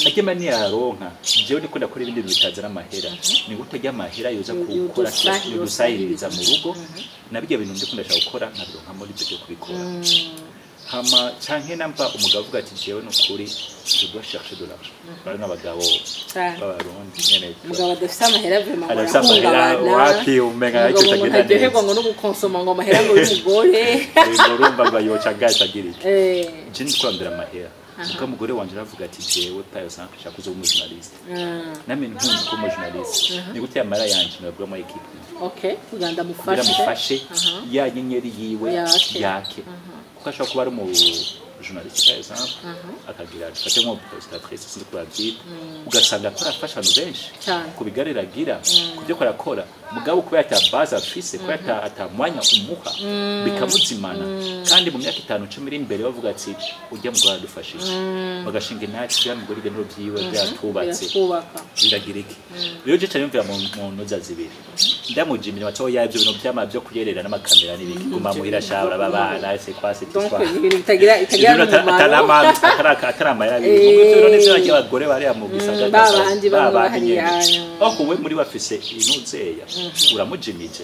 akema ni yaronka jewe ndiko ndakora ibindi bintu bitazana amahera ni gute ajya amahera yoza gukora yusayiriza mu rugo nabije bintu ndiko ndashaka gukora nabironka muri byo kubikora hama canke namba umugabo uvuga ati jewe no kuri je dois chercher de l'argent bari n'abagabo b'abarundi nyene umugabo adafite amahera vraiment arahungabana wapi umenga yacyo tagenda neza ngo no gukonsoma ngo amahera ngo y'umugore urumva bayoca gacagira iki je ndikondera amahera uko mugore wanje aravuga ati jewe payo sanka shaka kuzo journaliste namenye nkunzi ko journaliste ni gute amara yanje nabwo mu equipe kuganda mufashe ya nyenyeri yiwe yake ashobora kuba ari mu journaliste par exemple akagira afate nko postatrice sinzi kubabyita ugasanga akora afasha abantu benshi kubigarira agira kubyo korakora mugabo kuba yata base afise kuba atamwanya umuha bikamuzimana kandi mu myaka 5-10 iri imbere bavuga ati ujya mu Rwanda dufashije bagashinga intaki bya mugore ibintu byiwe byatubatse biragira iki rero je cyane mvira mu noza zibiri ndamujimira bato yabyo bintu byama byo kuyerera n'amakamera n'ibiki guma muhira shabara babana ese kwase kiswa itagira ataramayira none byo abagore bari mu gisagara babandi bahari aho we muri bafise inuzeya uramujimije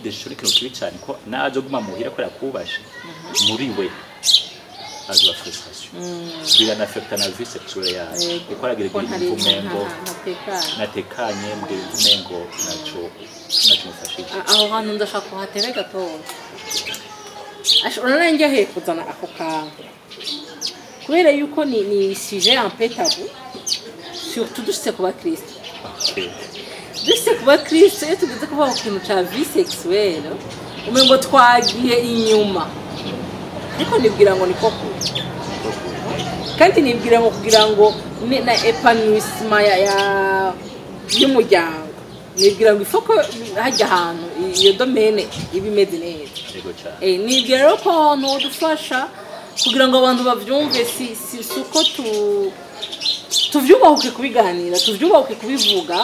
decision ikintu kibi cyane ko nazo guma muhira ko yakubashe muri we azo frustration biranafekta na vie sexuelle yawe kuko aragira ivumengo natekanye mbwe ivumengo naco mufashije aho hantu ndashaka kuhatera gatoya ashobora njya he kuzana ako kantu kubera yuko ni sujet un peu tabou surtout dushitse kuba Kristo dushitse kuba Kristo iyo tugeze kuvuga ku kintu ca vie sexuelle umengo twagiye inyuma ariko nibwira ngo niko kandi nibwira ngo kugira ngo na épanouissement y'umuryango nibwira ngo ifoko hajya ahantu iyo domaine ibimeze neza nibwira rero ko dufasha kugira ngo abantu bavyumve si uko tuvyubahuke kubiganira tuvyubahuke kubivuga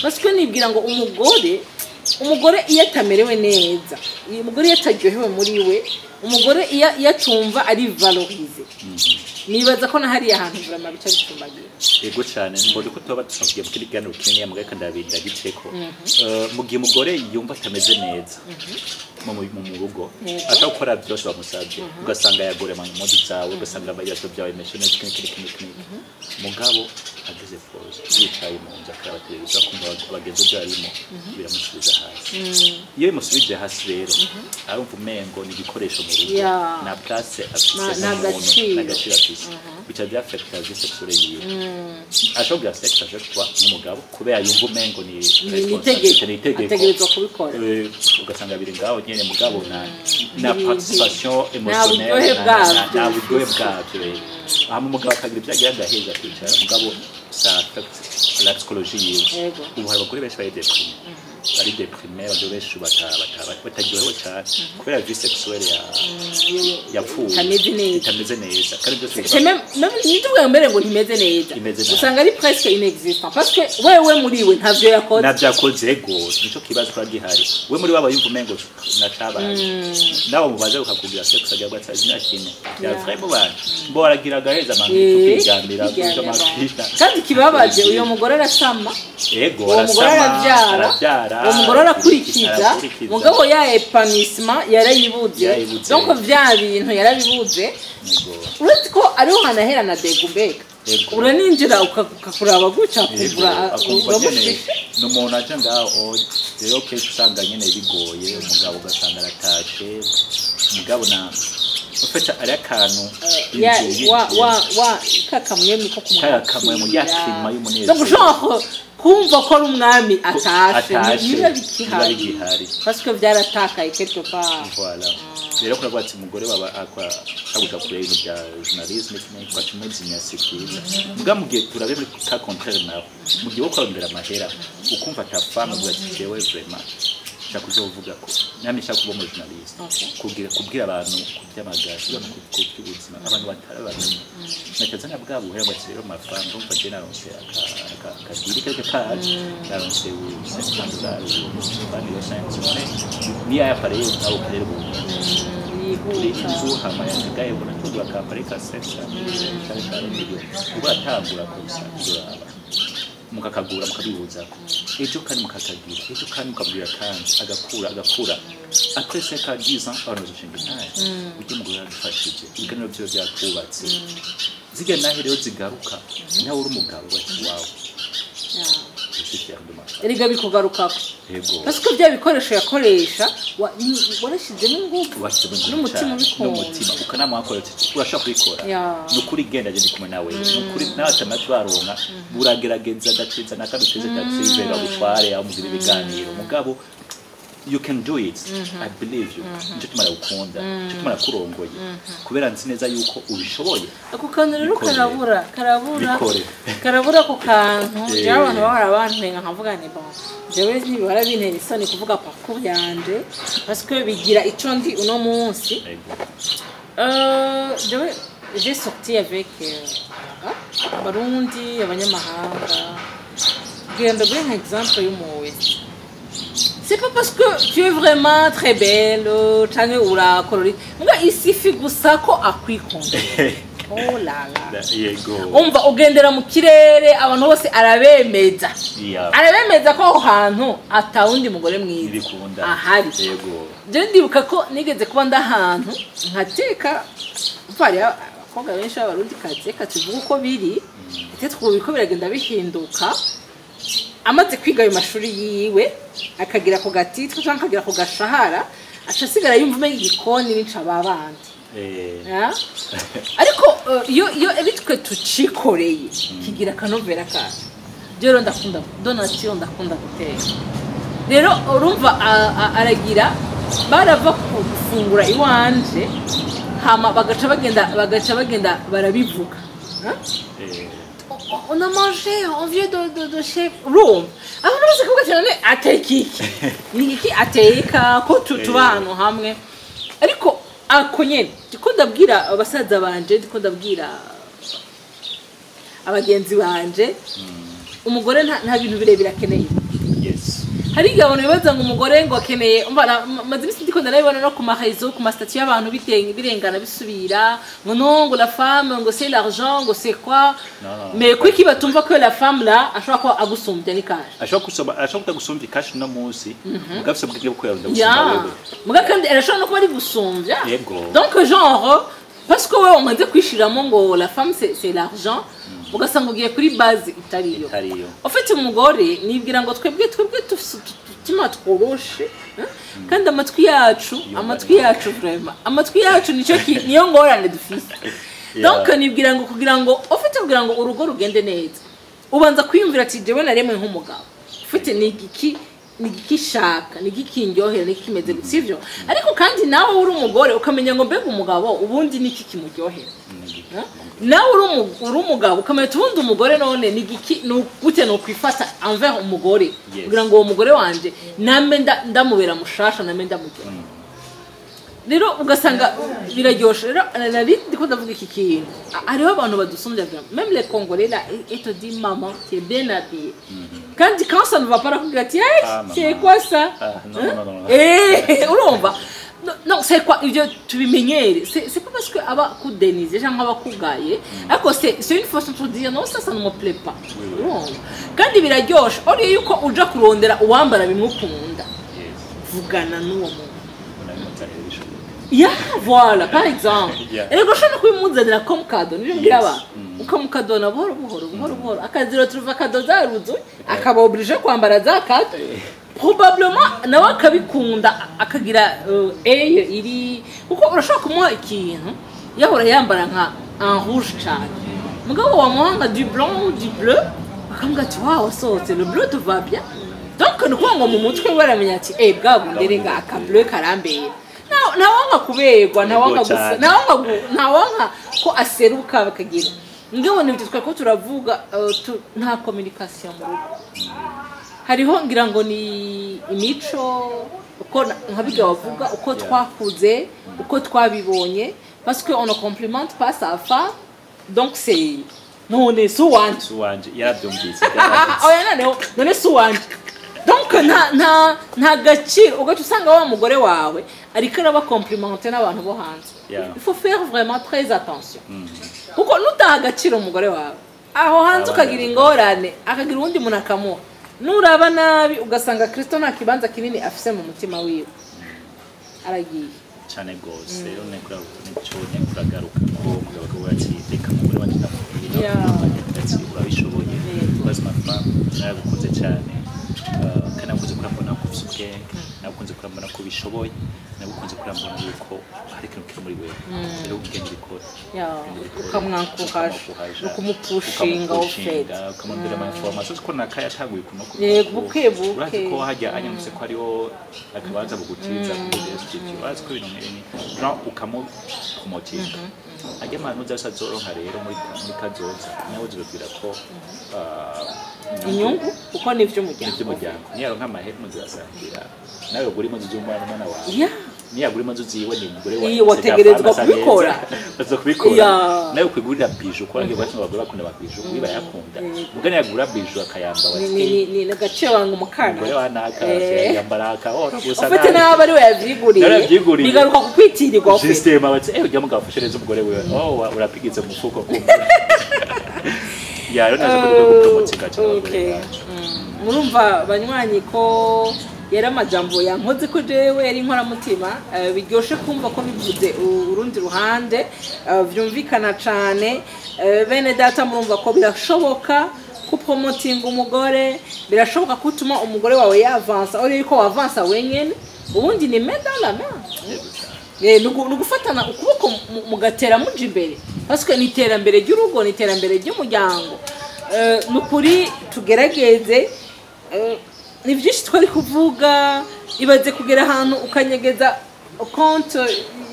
parce que nibwira ngo umugore iyo atamerewe neza umugore iyo ataryohewe muri we umugore iyo atumva ari valorize nibaza ko nahari ahantu vraiment bica bitumbagira ego cyane mbode ko tuba tusangiye mu kiganiro kinini ya mugaka ndabinda giteko mu gihe umugore yumva atameze neza mu rugo ashaka gukora byose bamusabye ugasanga yagore mu modi zawe ugasanga abayasho byawe meshe neza kiniki mugabo ageze pause yicaye mu nzu akabatereza kumva abagenzi byarimo biramusubiza hasi iyo bimusubije hasi rero arumva umengo ni igikoresho mu rugo na place afite n'agaciro afite bica byafekta vie sexuelle yiwe ashobora sex avec toi n'umugabo kubera yumva umengo ni ategerezwa kubikora ugasanga biri ngaho nyene mugabo na participation émotionnelle na buryohe bwabyo hama umugabo akagira ibyagira agaheza kwicara mugabo ça affecte la psychologie yiwe ubu hari abagore benshi bari déprimé abagore benshi bataryohewe cyane kubera vie sexuelle yapfuye itameze neza kandi byose nituvuga mbere ngo ntimeze neza usanga ari presque inexistant parce que wewe muri we ntavyo yakoze navyakoze ego nico kibazo kwa gihari we muri baba yumva umengo nacabaye nawo mubaze ukakubwira sex ajya gwatsazina kintu ya vrai mu bantu bo aragira gaheza mangi tukijambira byo mafita kandi kibabaje uyo mugore arasama ego arabyara uwo mugore arakurikiza mugabo ya épanouissement yarayibuze donc vya bintu yarabibuze uretse ko ariho hanahera na degumbeka uraninjira ukakuraba guca kugura n'umuntu aje ngaho rero ke usanga nyene bigoye umugabo ugasanga aratashe umugabo na ufata ari akantu kakamwe miko kakamwe mu yakima y'umunezero donc genre kumva ko ari umwami atashe niba bikihari parce que vyaratakaye quelque part voilà rero ko rwatsi umugore baba akabuka kure ibintu bya journalisme kimwe kwa kimuzinya sikiza muga mugiye turabe muri ka contraire nawe mugiye wo kwarondera amahera ukumva atafama bwatiyewe vraiment chakuzovuga ko nami chakuba mu journalist kubwira abantu kubyamagazi no kubyubuzima abantu batarabamenye nakazana bwabo hera batero mafamba umva je naronse akadiri quelque part naronse bani yo science ni aya pare au pare bu inzu hama yangaye bona tugura ka pare ka sexa cyane video ubatangura kusanzura mukakagura mukabihuza ejo kandi mukakagira ejo kandi mukabwira kandi agakura après 5 à 10 ans abantu zishinga naye ujye mugura dufashije ibiganiro byo byakubatse ziga nahe rero zigaruka nawe uri umugabo wawe eriga bikugarukako parce que bya bikoresho yakoresha warashize n'ingufu n'umutima n'umutima ukanamwakoretse urashaka kubikora n'ukuri genda je ndikumwe nawe n'ukuri n'atamatu baronka buragerageza gatsinza nakaduteze taxi bera gutware aho mugira ibiganiro mugabo you can do it I believe you nje tumara gukunda nje tumara kurongoye kubera nzi neza yuko ubishoboye ako kantu rero karabura ku kantu je abantu barabantenga nkavuga ni bon jewe ntibara bintera isoni kuvuga parcours yanje parce que bigira ico ndi uno munsi jewe j'ai sorti avec abarundi abanyamahanga genda guha exemple y'umuwe. C'est pas parce que tu es vraiment très belle, tange ura colorée. Nga isifi gusa ko akwikunda. oh la la yego umva ugendera mu kirere abantu bose arabemeza arabemeza ko aho hantu atawundi mugore mwiza ahari yego je ndibuka ko nigeze kuba ndahantu nkateka vari abakobwa benshi b'abarundi kateka tuvuga uko biri ite twubiko biragenda bihinduka amaze kwiga ayo mashuri yiwe akagira ku gatitwa cyangwa akagira ku gashahara acasigara yumva umenye igikoni n'inca babandi ariko iyo bitwe tucikoreye kigira akanovera kacu rero ndakunda donatio ndakunda guteka rero urumva aragira barava gufungura iwanje hama bagaca bagenda barabivuga on a mangé on vient de chef room abantu bose kuvuga cyane atekiki niki ateka ko tubano hamwe ariko akonyene ndiko ndabwira abasaza banje ndiko ndabwira abagenzi banje umugore nta bintu birebire akeneye hari gabone bibaza ngo umugore ngo akeneye maze ibisi ndiko ndarabibona no ku marezo ku mastatut y'abantu birengana bisubira ngo non ngo la femme ngo c'est l'argent ngo c'est quoi mais quoi qui batumva que la femme là ashobora ko agusumbya ni cash ashobora kutagusumbya cash no munsi mugafise bwige ko yarunda muga kandi arashobora no kuba ari gusumbya donc genre parce que on m'a dit kwishiramo ngo la femme c'est l'argent ugasanga ugiye kuri base itariyo ufite umugore nibwira ngo twebwe tutima tworoshe kandi amatwi yacu vraiment amatwi yacu niyo ngorane dufise donc nibwira ngo kugira ngo urugo rugende neza ubanza kwiyumvira ati jewe naremwe nk'umugabo ufite nigiki shaka nigiki ndyohera nikimeze gusivyo ariko kandi nawe uri umugore ukamenya ngo mbega umugabo ubundi niki kimuryohera nawe uri umugabo ukamenya tubundi umugore none nigiki gute no kwifata envers umugore kugira ngo uwo mugore wanje name ndamubera mushasha name ndamujyana rero ugasanga biraryoshe rero ndiko ndavuga iki kintu ariho abantu badusumbya même les Congolais là et te dit maman tu es bien habillée quand ça ne va pas raconter ati c'est quoi ça urumva non c'est quoi ibyo tubimenyere c'est pas parce que aba kudenize cyangwa aba kugaye ariko c'est une façon de dire non ça ne me plaît pas kandi biraryoshe uri yuko uja kurondera uwambara bimukunda vugana n'uwo muntu voilà par exemple ego shana kubimuzanira comme cadeau niyo ngira aba ukamukadona buhoro akaziro turuva kadoza ruzo akaba oblige kwambara za cadeau probablement nawe akabikunda akagira iri kuko urashaka kumuha ikintu yahora yambara nka en rouge cyane mugabo wamuhanga du blanc du bleu akamubwira ati wow sohotse le bleu te va bien donc nuko ngo mu mutwe baramenya ati bwabo nderega aka bleu karambera ntawanga kuberwa ntawanga ko aseruka bakagira ngibone ibyo twako turavuga nta communication mu rugo hariho ngira ngo ni imico uko nkabiga bavuga uko twakuze uko twabibonye parce que on ne complimente pas sa femme donc c'est none suwanje yarabyumvise oya none suwanje donc nta gaciro ugaca usanga wa mugore wawe ariko araba complimenter n'abantu bo hanze il faut faire vraiment très attention kuko nutaha agaciro umugore wawe aho hanze ukagira ingorane akagira uwundi muntu akamuha nuraba nabi ugasanga Kristo nta kibanza kinini afise mu mutima wiwe aragiye cyane gose rero kuragaruka ko umugabo ati reka mugore wanje ndamubwira ati urabishoboye ubuzima bwawe naragukunze cyane kandi nakunze kurambona ko ufite ubwenge nakunze kurambona ko bishoboye nakunze kurambona yuko hari ikintu kiri muri wewe rero ubwenge bikora ukamwankuhaje ukumupushinga ufite ukamubwira ama information ko nakaya taguye kunoko buke ko hajya anyamuse ko ariho akabanza bugutiza kugeza igihe wazi ko ibintu nk'ibi no ukamupromotinga ajya abantu zasazoronka rero muri kazoza nawe uzobwira ko inyungu uko nivyo mujyana niyo nk'amahera muzasangira nawe guri mu z'umwana wawe niyagura imanzu ziwe ni umugore wawe wategerezwa kubikora bazokubikora nayo kwigurira biju kwa ngiye bati bagura bakunda babiju biba yakunda mugani yagura biju akayamba bati ni nagace wangu mukana umugore wanaka yambara akahora gusa ufite nawe ari we yavyiguriye bigaruka kukwitirirwa system abati ujya mugafashereza umugore we urapigitse mu mufuko kumva yaro nazo kudopromotika cyane murumva banywanyi ko yari amajambo yankoze ko jewe yari inkoramutima biryoshe kumva ko bivuze urundi ruhande vyumvikana cane bene data murumva ko birashoboka ku promoting umugore birashoboka kutuma umugore wawe yavansa uri ko wavansa wenyene ubundi ni main dans la main nugufatana ukuboko mugatera muji imbere parce que ni terambere ry'urugo ni terambere ry'umuryango nukuri tugerageze ni byinshi twari kuvuga ibaze kugera ahantu ukanyegeza konti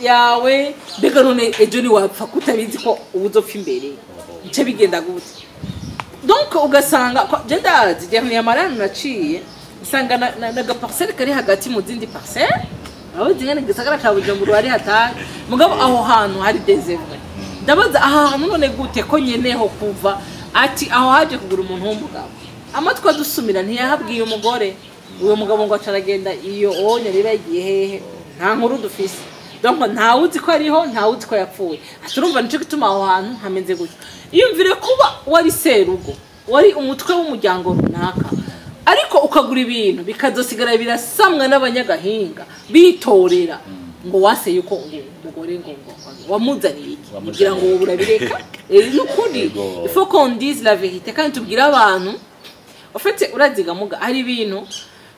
yawe mbega none ejo ni wapfa kutabizi ko ubuzopfa imbere icyo bigenda gute donc ugasanga je ndazi dernier amarano naciye usanga n'agaparcelle kari hagati mu zindi parcelle aho zingana gisagara ca Bujumbura ari hatari mugabo aho hantu hari désert ndabaza aha hantu none gute ko nyeneho kuva ati aho haje kugura umuntu w'umugabo amatwa adusumira ntiyahabwiye umugore uwo mugabo ngo acaragenda iyo onye rero yagiye hehe nta nkuru dufise donc ntawuzi ko ariho ntawuzi ko yapfuye aturumva nico gituma aho hantu hameze gutyo iyumvire kuba wari serugo wari umutwe w'umuryango runaka ariko ukagura ibintu bikazosigara birasamwa n'abanyagahinga bitorera ngo wase yuko umugore ngo wamuzaniye iki kugira ngo burabireka n'ukuri il faut qu'on dise la vérité kandi tubwira abantu ufite uraziga muga hari ibintu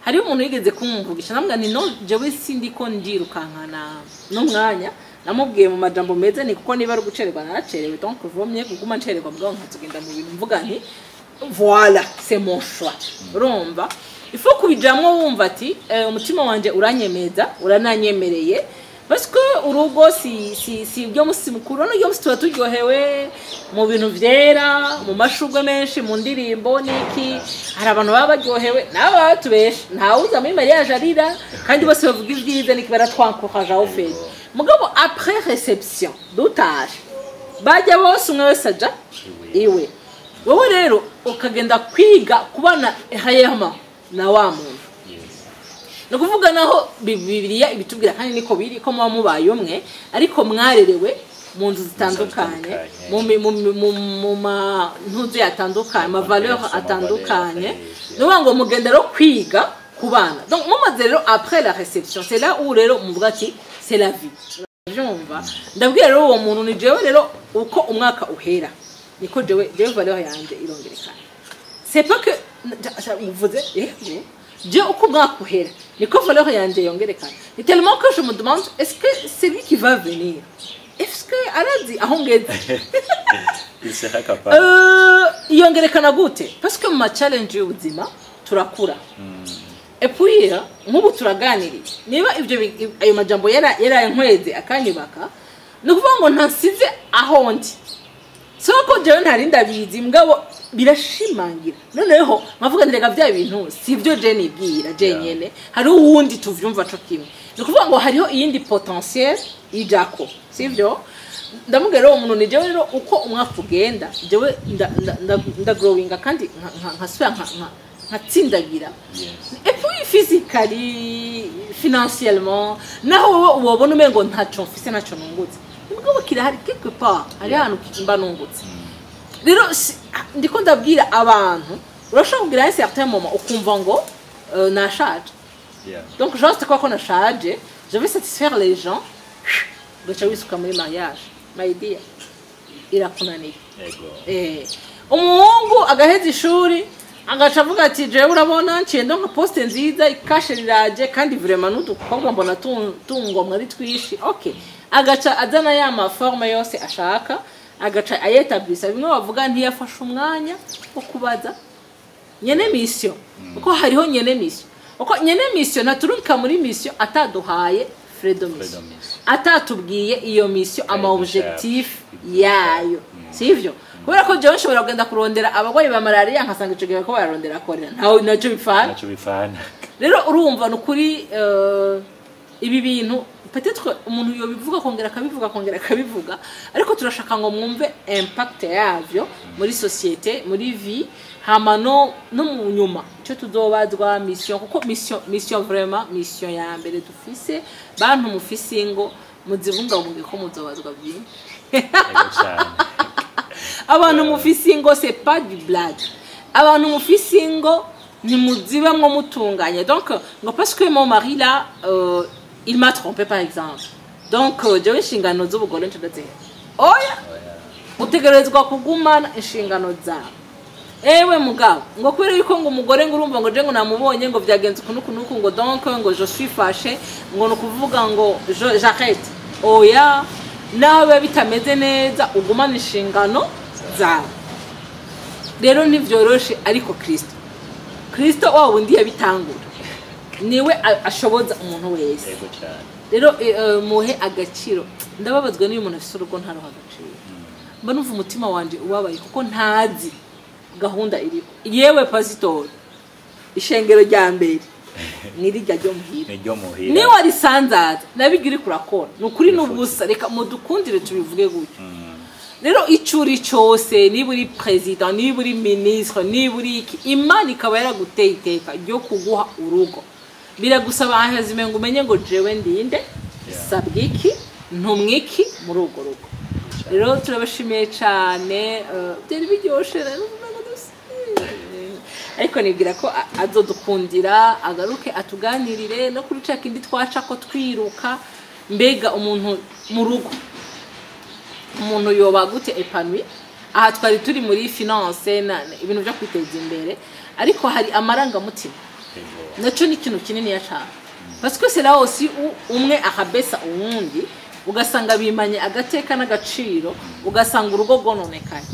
hari umuntu yigeze kumvugisha namwe ni no jewe sindi ko ndirukankana no mwanya namubwiye mu majambo meza ni kuko niba ari gucererwa naracerewe donc vomye kuguma ncererwa mugabo nkatugenda mu bintu mvuga nti voilà c'est mon choix urumva il faut kubijamwo wumva ati umutima wanje uranyemeza urananyemereye parce que urugo si byo musi mukuru no byo musi tuba turyohewe mu bintu vyera mu mashugwe menshi mu ndirimbo niki hari abantu baba baryohewe nabo batubesha ntawuza muri mariage arira kandi bose bavuga ibyiza niki baratwankoraje aho fete mugabo après réception dotage bajya bose umwe wese aja iwe wowe rero ukagenda kwiga kubana hayama na wa muntu no kuvuga naho Bibiliya ibitubwira kandi niko biri ko muba mubaye umwe ariko mwarerewe mu nzu zitandukanye mu ntuzu yatandukanye ma valeur atandukanye no ngo mugenda ro kwiga kubana donc mumaze rero après la réception c'est là où rero muvuga ati c'est la vie jumva ndabwira rero uwo muntu ni jewe rero uko umwaka uhera niko jewe valeur yanje irongerekana c'est pas que muvuze je uko umwaka uhera niko valeur yanje yongerekana ni tellement que je me demande est-ce que c'est lui qui va venir est-ce que arazi aho ngeze il sera capable yongerekana gute parce que ma challenge y'ubuzima turakura et puis nk'ubu turaganiriye niba ibyo ayo majambo yarankweze akanyubaka no kuvuga ngo ntasize aho ndi soko jewe ntari ndabizi mugabo birashimangira noneho nkavuga ndirega bya bintu sivyo je nibwira je nyene hari uwundi tuvyumva co kimwe no kuvuga ngo hariho iyindi potentiel ijako sivyo ndamugera uwo muntu ni jewe rero uko umwaka ugenda jewe nda growinga kandi nkasubira nkatsindagira et puis physically financièrement naho wobona umengo ntaco mfise naco nungutse mugabo kirahari quelque part hari hano kimba nungutse rero ndiko ndabwira abantu urashobora kugira un certain moment ukumva ngo nashaje donc juste quoi qu'on a chargé je vais satisfaire les gens gacha wisuka muri mariage my dear irakunaniye umuhungu agaheza ishuri agaca avuga ati jewe urabona nciendo nka poste nziza ikashe riraje kandi vraiment n'udukobwa mbona tungomwa ari twishi okay agaca azana ya ma forme yose ashaka agaca ayetablisa bimwe bavuga ntiyafashe umwanya wo kubaza nyene mission uko hariho nyene mission uko nyene mission naturunka muri mission ataduhaye freedom atatubwiye iyo mission ama objectif yayo sivyo kubera ko jewe nshobora kugenda kurondera abagwayi ba malaria nkasanga ico gihe ko bararondera korera ntaho naco bifana rero urumva nukuri ibi bintu peut-être umuntu yobivuga kongera akabivuga ariko turashaka ngo mwumve impact yavyo muri societe muri vie hama no mu nyuma cyo tuzobazwa mission kuko mission vraiment mission ya mbere dufise bantu mufise ingo muzibunga mu ko muzobazwa byinshi abantu mufise ingo c'est pas du blague abantu mufise ingo ni muzibamwe mutunganye donc ngo parce que mon mari là il m'a trompé par exemple donc jewe inshingano z'ubugore ndaze oya utegerezwa kugumana inshingano zawe ewe mugabo ngo kwere yuko ngo umugore ngo urumva ngo je ngo namubonye ngo byagenze kunuku ngo donc ngo je suis fâché ngo no kuvuga ngo j'arrête oya nawe bitameze neza ugumana inshingano zawe rero ntivyoroshe ariko Kristo wawe ndi yabitangura niwe ashoboza umuntu wese rero muhe agaciro ndababazwa niyo umuntu afite urugo ntaruha agaciro mba numva umutima wanje ubabaye kuko ntazi gahunda iriko yewe pasitori ishengero rya mbere nirijya ryo muhira ni wari sanzaza nabigiri kurakora nukuri nubusa reka mudukundire tubivuge gutyo rero icuri cyose niba uri president niba uri ministre niba uri iki imana ikaba yaraguteye iteka ryo kuguha urugo biragusaba ahazime ngo umenye ngo jewe ndinde sabwiki ntumwiki muri urwo rugo rero turabashimiye cyane byari biryoshe ariko nibwira ko azodukundira agaruke atuganirire no kuri cya kindi twaca ko twiruka mbega umuntu mu rugo umuntu yoba gute épanoui aha twari turi muri finance ibintu byo kwiteza imbere ariko hari amaranga mutima naco ni kintu kinini ya cyane parce que c'est là aussi umwe akabesa uwundi ugasanga bimanye agateka n'agaciro ugasanga urugo gononekaye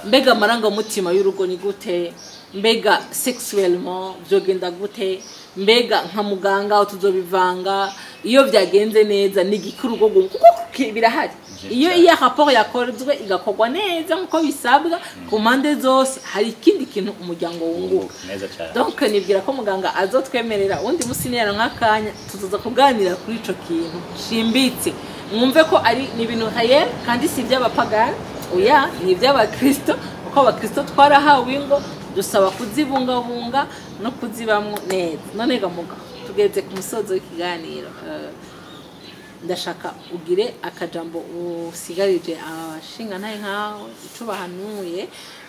mbega amaranga mutima y'urugo ni gute mbega sexuellement byogenda gute mbega nka muganga tuzobivanga iyo byagenze neza ni gikurugo kuko birahari iyo rapport yakozwe igakorwa neza nkuko bisabwa ku mpande zose hari ikindi kintu umuryango wunguka donc nibwira ko muganga azotwemerera undi musinera nk'akanya tuzoza kuganira kuri ico kintu shimbitse mwumve ko ari ni ibintu réel kandi si by'abapagani oya ni by'abakristo uko abakristo twarahawe ingo dusaba kuzibungabunga no kuzibamwo neza none gamuga tugeze ku musozo w'ikiganiro ndashaka ugire akajambo usigarije abashinga ntaye nkawe ico bahanuye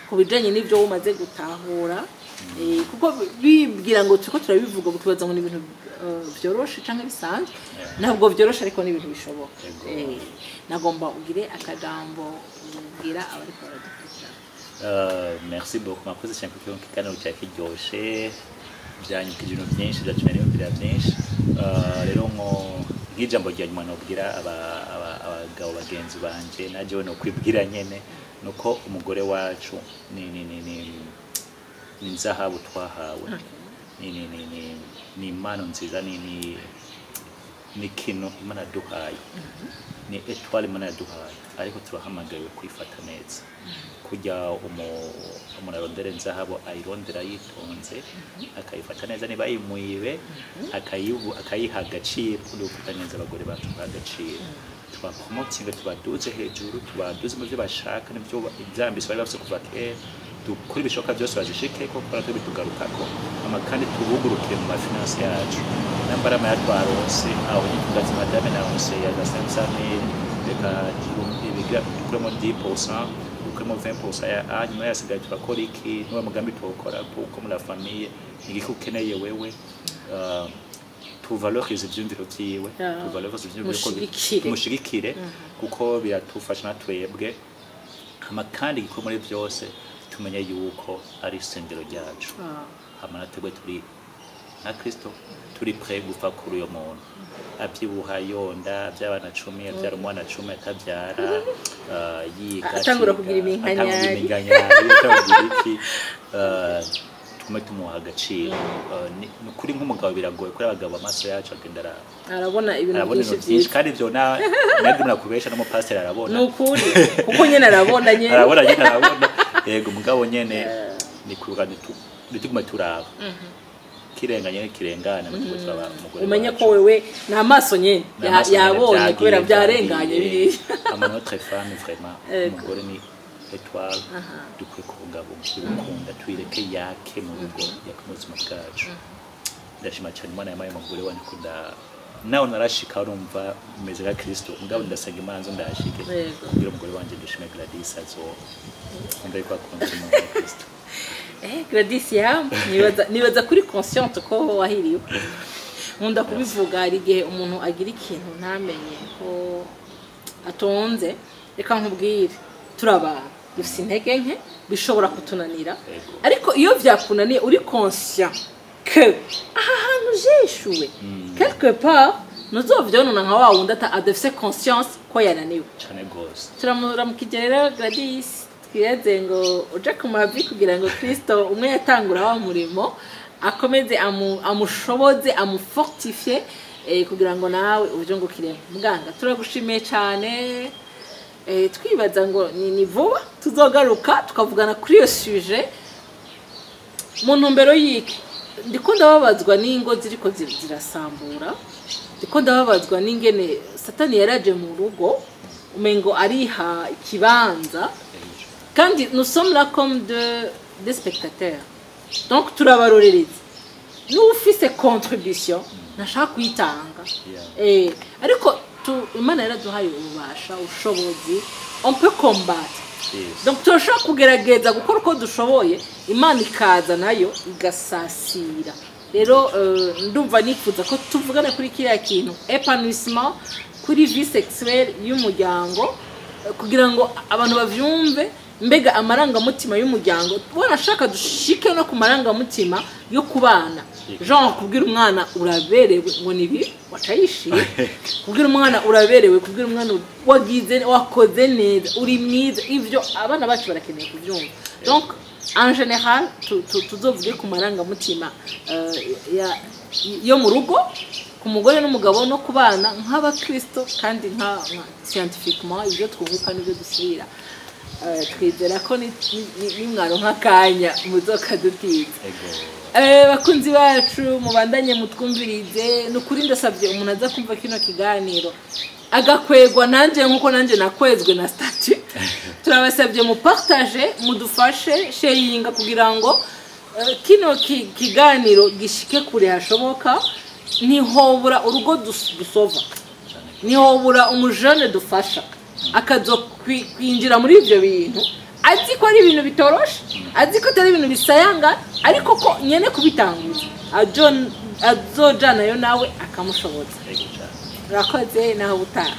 kubijanye n'ibyo umaze gutahura kuko bibwira ngo tuko turabivuga bukibaza ngo n'ibintu byoroshe canke bisanzwe ntabwo byoroshe ariko n'ibintu bishoboka nagomba ugire akajambo ubwira abari baradufasha merci beaucoup makoze cyane kuko kiganiro cyakiryoshe byanyukije ibintu byinshi byatumye ngira byinshi rero ngo nk'ijambo rya nyuma nobwira abagabo bagenzi banje najewe no kwibwira nyene nuko umugore wacu ni zahabu twahawe ni impano nziza ni kintu imana duhaye ni étoile imana duhaye ariko turahamagaye kwifata neza kujya umuntu arondera zahabu ayirondera yitonze akayifata neza niba yimuyibe akayiha agaciro kudufata neza abagore bacu bagaciro twapromotinga tubaduze hejuru tubaduze mu byo bashaka n'ibyo ibyambise bari bafite kuva kera dukora ibishoboka byose bazishike ko kora twe bitugarukako kandi tubugurukire mu mafinance yacu nambara amayatwarose aho tugaza madame na onse ya 500,000 reka ibigira kuremo 10% kuremo 20% ya nyuma yasigaye turakora iki n'uwo mugambi tuwukora kuko muri la famille igiko ukeneye wewe tuvalorize ibyumviro byiwe tuvalorize ibyumviro ko mushigikire kuko biratufasha natwebwe kandi giko muri byose tumenye yuko ari isengero ryacu amanatebwe turi na Kristo turi prêt gupfa kuri uyo muntu abyibuha yonda by'abana 10 abyara umwana 10 atabyara yiga atangura kugira iminkanyari tukume tumuha agaciro kuri nk'umugabo biragoye kuri abagabo amaso yacu agendera arabona ibintu byinshi kandi byo nagimura kubesha no mu pastor arabona nukuri kuko nyene arabona yego mugabo nyene ni kurugana tuguma turaba kirenganye kirengana mu twaba umugore umenye ko wewe na maso nyene yabonye kubera byarenganye biri ama notre femme vraiment umugore ni étoile dukwiye kubungabunga twireke yake mu rugo yakumuzima bwacu ndashima cyane Imana yamaye umugore wanje kunda nawe narashika urumva meze nka Kristo ngabo ndasenga Imana nzo ndashike kugira umugore wanje dushime Gladys azo ndari kwa konzima Kristo Gladys nibaza kuri consciente ko wahiriwe nkunda kubivuga ari igihe umuntu agira ikintu ntamenye ko atonze reka nkubwire turabana dufite intege nke bishobora kutunanira ariko iyo byakunaniye uri conscient que aha hantu jeshuwe quelque part nuzovyonona nka wa wundi adafise conscience ko yananiwe cyane gose turamukigerera Gladys twiyeze ngo uje ku mavi kugira ngo Kristo umwe yatangura wa murimo akomeze amushoboze amufortifier kugira ngo nawe uje ngo kiremo muganga turagushimiye cyane twibaza ngo ni vuba tuzogaruka tukavugana kuri iyo sujet mu ntumbero yiki ndiko ndababazwa n'ingo ziriko zirasambura ndiko ndababazwa n'ingene satani yaraje mu rugo umengo ariha ikibanza kandi nous sommes là comme des spectateurs donc turabarorereza n'ufise contribution nashaka kuyitanga ariko Imana yaraduhaye ububasha ushobozi on peut combattre donc turashaka kugerageza gukora uko dushoboye Imana ikaza nayo igasasira rero ndumva nifuza ko tuvugana kuri kiriya kintu épanouissement kuri vie sexuelle y'umuryango kugira ngo abantu bavyumve mbega amarangamutima y'umuryango wanashaka dushike no ku marangamutima yo kubana genre kubwira umwana uraberewe ngo nibi wacayishije kubwira umwana uraberewe kubwira umwana wakoze neza uri mwiza ivyo abana bacu barakeneye kuvyumva donc en général tuzovuge ku marangamutima yo mu rugo ku mugore n'umugabo no kubana nk'abakristo kandi nka scientifiquement ibyo twuvuka n'ibyo dusubira twizera ko ni mwaro nk'akanya muzoka dutiza bakunzi bacu mubandanye mutwumvirize nukuri ndasabye umuntu aza kumva kino kiganiro agakwegwa nanje nkuko nanje nakwezwe na statut turabasabye mu partage mudufashe sharinga kugira ngo kino kiganiro gishike kure hashoboka nihobura urugo dusova nihobura umujane dufasha akazo kwinjira muri ivyo bintu azi ko ari ibintu bitoroshe azi ko atari ibintu bisayanga ariko ko nyene kubitanguza azojana yo nawe akamushoboza urakoze naho butaha